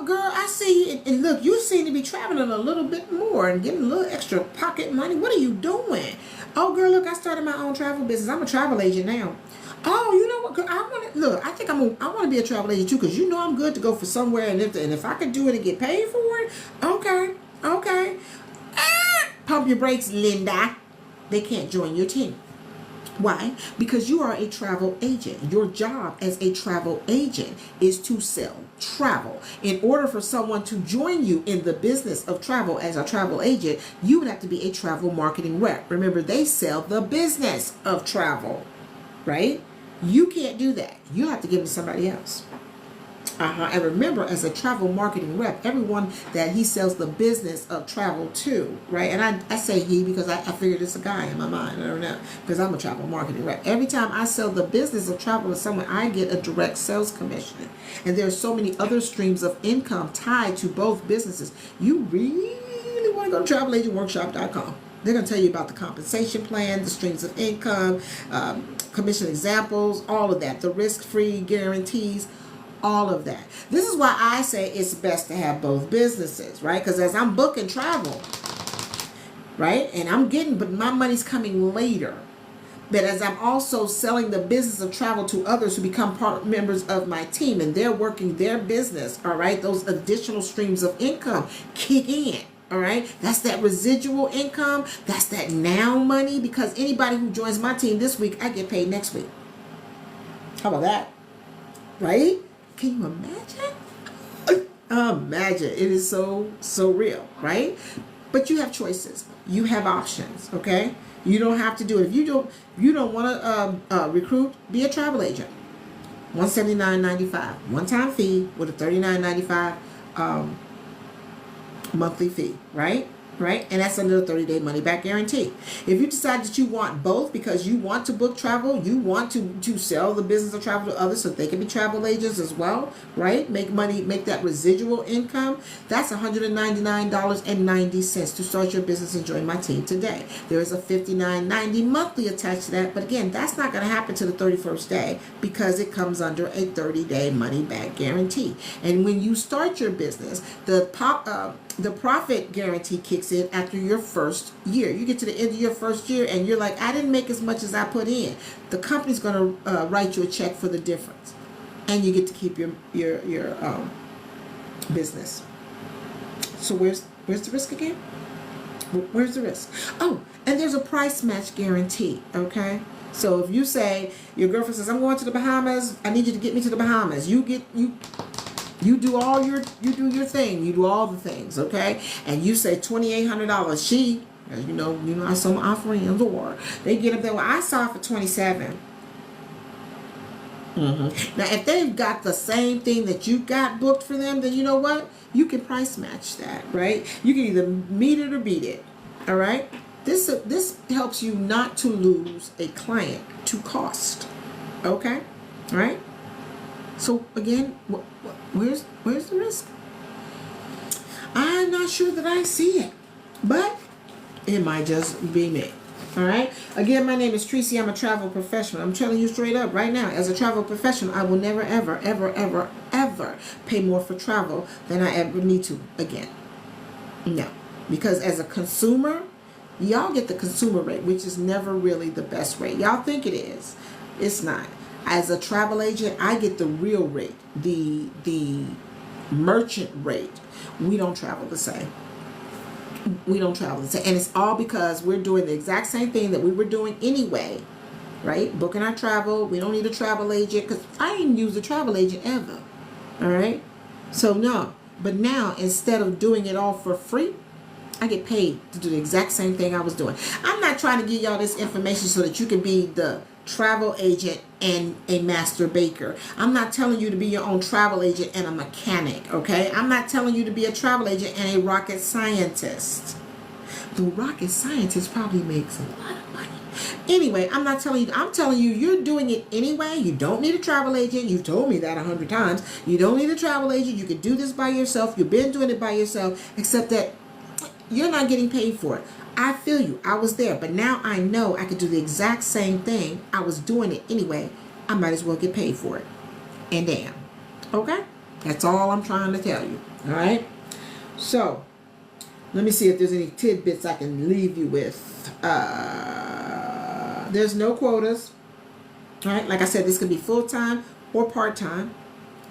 girl, I see you, and look, you seem to be traveling a little bit more and getting a little extra pocket money. What are you doing? Oh, girl, look, I started my own travel business. I'm a travel agent now. Oh, you know what? I want to look. I think I want to be a travel agent too, because you know I'm good to go for somewhere, and if I could do it and get paid for it, okay. Pump your brakes, Linda. They can't join your team. Why? Because you are a travel agent. Your job as a travel agent is to sell travel. In order for someone to join you in the business of travel as a travel agent, you would have to be a travel marketing rep. Remember, they sell the business of travel, right? You can't do that. You have to give it to somebody else. And remember, as a travel marketing rep, everyone that he sells the business of travel to, right? And I say he because I figured it's a guy in my mind. I don't know, because I'm a travel marketing rep. Every time I sell the business of travel to someone, I get a direct sales commission. And there's so many other streams of income tied to both businesses. You really want to go to travelagentworkshop.com. They're going to tell you about the compensation plan, the streams of income, commission examples, all of that, the risk-free guarantees, all of that. This is why I say it's best to have both businesses, right? Because as I'm booking travel, right, and I'm getting, but my money's coming later. But as I'm also selling the business of travel to others who become members of my team, and they're working their business, all right, those additional streams of income kick in. All right, that's that residual income. That's that now money, because anybody who joins my team this week, I get paid next week. How about that? Right? Can you imagine? Imagine. It is so real, right? But you have choices. You have options. Okay, you don't have to do it. If you don't want to recruit, be a travel agent. $179.95 one-time fee with a $39.95 monthly fee, right? And that's under the 30-day money-back guarantee. If you decide that you want both because you want to book travel, you want to sell the business of travel to others so they can be travel agents as well, right? Make money, make that residual income. That's $199.90 to start your business and join my team today. There is a $59.90 monthly attached to that, but again, that's not going to happen to the 31st day because it comes under a 30-day money-back guarantee. And when you start your business, the the profit guarantee kicks in after your first year. You get to the end of your first year and you're like, I didn't make as much as I put in. The company's going to write you a check for the difference, and you get to keep your business. So where's the risk again? Where's the risk? Oh, and there's a price match guarantee. Okay. So if you say, your girlfriend says, I'm going to the Bahamas, I need you to get me to the Bahamas. You do your thing. You do all the things, okay? And you say $2,800. She, as you know, some offering in the war. They get up there. Well, I saw it for $27. Now, if they've got the same thing that you got booked for them, then you know what? You can price match that, right? You can either meet it or beat it. All right. This helps you not to lose a client to cost. Okay, all right. So again, where's the risk? I'm not sure that I see it, but it might just be me. All right. Again, my name is Tracy. I'm a travel professional. I'm telling you straight up right now, as a travel professional, I will never, ever, ever, ever, ever pay more for travel than I ever need to again. No, because as a consumer, y'all get the consumer rate, which is never really the best rate. Y'all think it is. It's not. As a travel agent, I get the real rate, the merchant rate. We don't travel the same. We don't travel the same. And it's all because we're doing the exact same thing that we were doing anyway, right? Booking our travel. We don't need a travel agent, because I didn't use a travel agent ever. All right? So no. But now, instead of doing it all for free, I get paid to do the exact same thing I was doing. I'm not trying to give y'all this information so that you can be the travel agent and a master baker. I'm not telling you to be your own travel agent and a mechanic, okay? I'm not telling you to be a travel agent and a rocket scientist. The rocket scientist probably makes a lot of money. Anyway, I'm not telling you. I'm telling you, you're doing it anyway. You don't need a travel agent. You've told me that 100 times. You don't need a travel agent. You can do this by yourself. You've been doing it by yourself, except that you're not getting paid for it. I feel you. I was there. But now I know I could do the exact same thing. I was doing it anyway. I might as well get paid for it. And damn. Okay? That's all I'm trying to tell you. All right? So, let me see if there's any tidbits I can leave you with. There's no quotas. All right? Like I said, this could be full-time or part-time.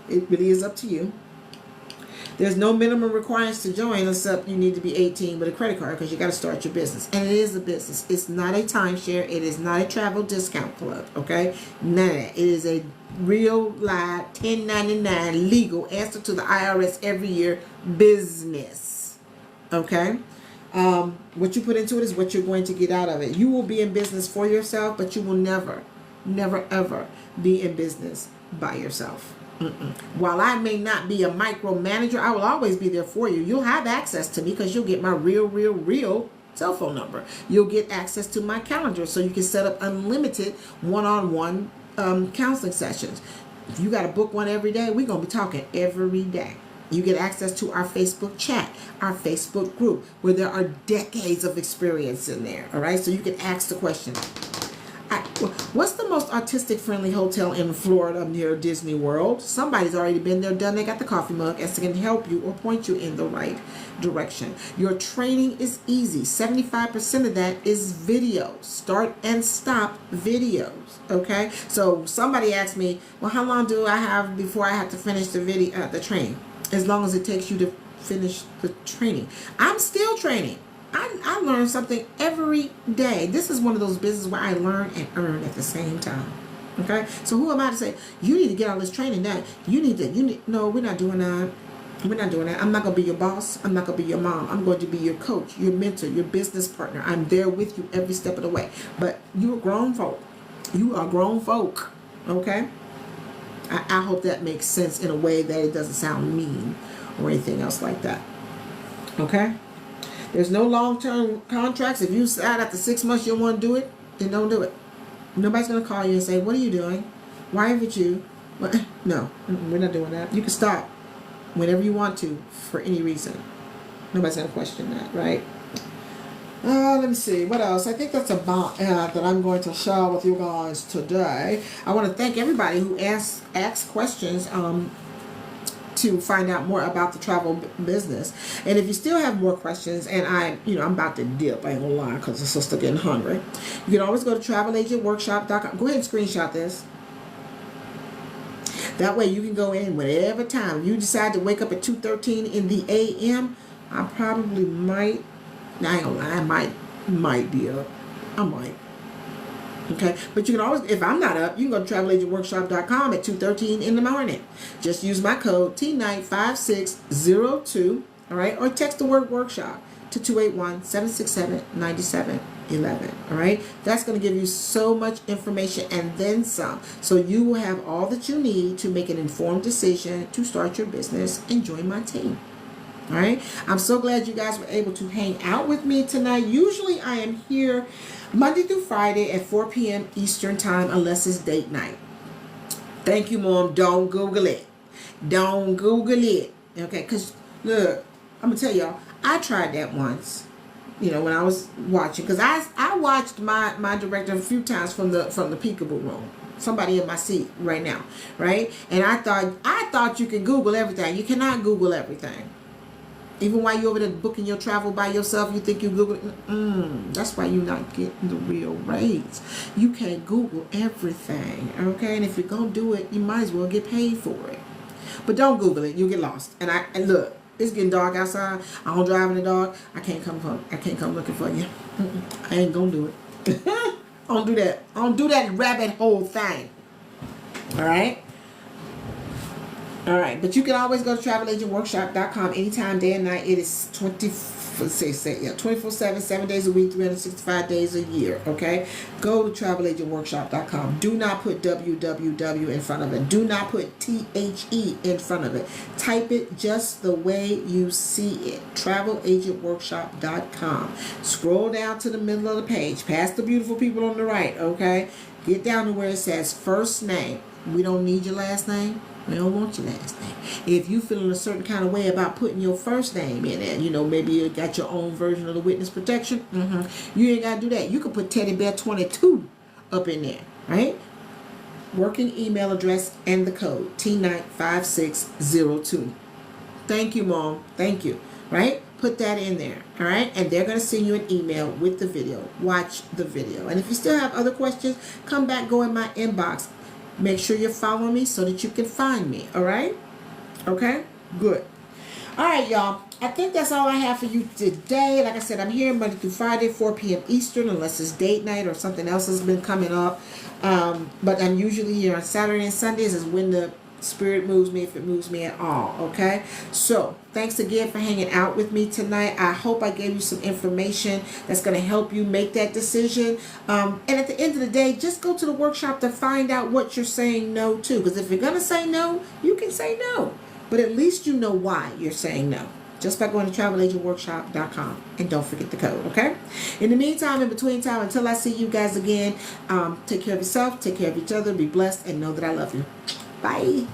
It really is up to you. There's no minimum requirements to join, except you need to be 18 with a credit card, because you got to start your business. And it is a business. It's not a timeshare. It is not a travel discount club. Okay? None of that. It is a real live 1099 legal answer to the IRS every year business. Okay? What you put into it is what you're going to get out of it. You will be in business for yourself, but you will never, ever be in business by yourself. While I may not be a micromanager, I will always be there for you. You'll have access to me because you'll get my real cell phone number. You'll get access to my calendar, so you can set up unlimited one-on-one counseling sessions. If you got to book one every day, we're going to be talking every day. You get access to our Facebook chat, our Facebook group, where there are decades of experience in there. All right, so you can ask the question. What's the most autistic friendly hotel in Florida near Disney World? Somebody's already been there, done. They got the coffee mug, and can help you or point you in the right direction. Your training is easy. 75% of that is videos, start and stop videos. Okay, so somebody asked me, well, how long do I have before I have to finish the video, the training? As long as it takes you to finish the training. I'm still training. I learn something every day. This is one of those businesses where I learn and earn at the same time. Okay? So who am I to say, you need to get all this training done? No, we're not doing that. We're not doing that. I'm not going to be your boss. I'm not going to be your mom. I'm going to be your coach, your mentor, your business partner. I'm there with you every step of the way. But you're grown folk. You are grown folk. Okay? I hope that makes sense in a way that it doesn't sound mean or anything else like that. Okay? There's no long-term contracts. If you decide after 6 months you don't want to do it, then don't do it. Nobody's going to call you and say, what are you doing? Why haven't you? Well, no, we're not doing that. You can stop whenever you want to for any reason. Nobody's going to question that, right? Let me see. What else? I think that's about that I'm going to share with you guys today. I want to thank everybody who asked questions. to find out more about the travel business. And if you still have more questions, and I'm about to dip, I ain't gonna lie, because the sister getting hungry. You can always go to travelagentworkshop.com. Go ahead and screenshot this. That way you can go in whatever time. If you decide to wake up at 2:13 in the a.m., I probably might, I ain't gonna lie, I might be up. I might. Okay, but you can always, if I'm not up, you can go to travelagentworkshop.com at 2:13 in the morning. Just use my code T95602, all right, or text the word workshop to 281-767-9711, all right. That's going to give you so much information and then some, so you will have all that you need to make an informed decision to start your business and join my team. All right, I'm so glad you guys were able to hang out with me tonight. Usually I am here Monday through Friday at 4 p.m. Eastern time, unless it's date night. Thank you, Mom. Don't Google it. Don't Google it. Okay, because look, I'm going to tell y'all, I tried that once, when I was watching. Because I watched my director a few times from the peekaboo room. Somebody in my seat right now, right? And I thought you could Google everything. You cannot Google everything. Even while you're over there booking your travel by yourself, you think you Google it. That's why you're not getting the real rates. You can't Google everything, okay? And if you're going to do it, you might as well get paid for it. But don't Google it. You'll get lost. And look, it's getting dark outside. I don't drive in the dark. I can't come looking for you. I ain't going to do it. I don't do that. I don't do that rabbit hole thing. All right? All right, but you can always go to travelagentworkshop.com anytime, day and night. It is 24/7, 7 days a week, 365 days a year, okay? Go to travelagentworkshop.com. Do not put www in front of it. Do not put THE in front of it. Type it just the way you see it. Travelagentworkshop.com. Scroll down to the middle of the page, past the beautiful people on the right, okay? Get down to where it says first name. We don't need your last name. We don't want your last name. If you feeling a certain kind of way about putting your first name in it, maybe you got your own version of the witness protection, you ain't got to do that. You can put Teddy Bear 22 up in there, right? Working email address and the code T95602. Thank you, Mom. Thank you. Right? Put that in there. All right? And they're going to send you an email with the video. Watch the video. And if you still have other questions, come back, go in my inbox. Make sure you're following me so that you can find me. All right? Okay? Good. All right, y'all. I think that's all I have for you today. Like I said, I'm here Monday through Friday, 4 p.m. Eastern, unless it's date night or something else has been coming up. But I'm usually here on Saturday and Sundays is when the Spirit moves me, if it moves me at all. Okay? So, thanks again for hanging out with me tonight. I hope I gave you some information that's going to help you make that decision. And at the end of the day, just go to the workshop to find out what you're saying no to. Because if you're going to say no, you can say no. But at least you know why you're saying no. Just by going to travelagentworkshop.com. And don't forget the code, okay? In the meantime, in between time, until I see you guys again, take care of yourself, take care of each other, be blessed, and know that I love you. Bye.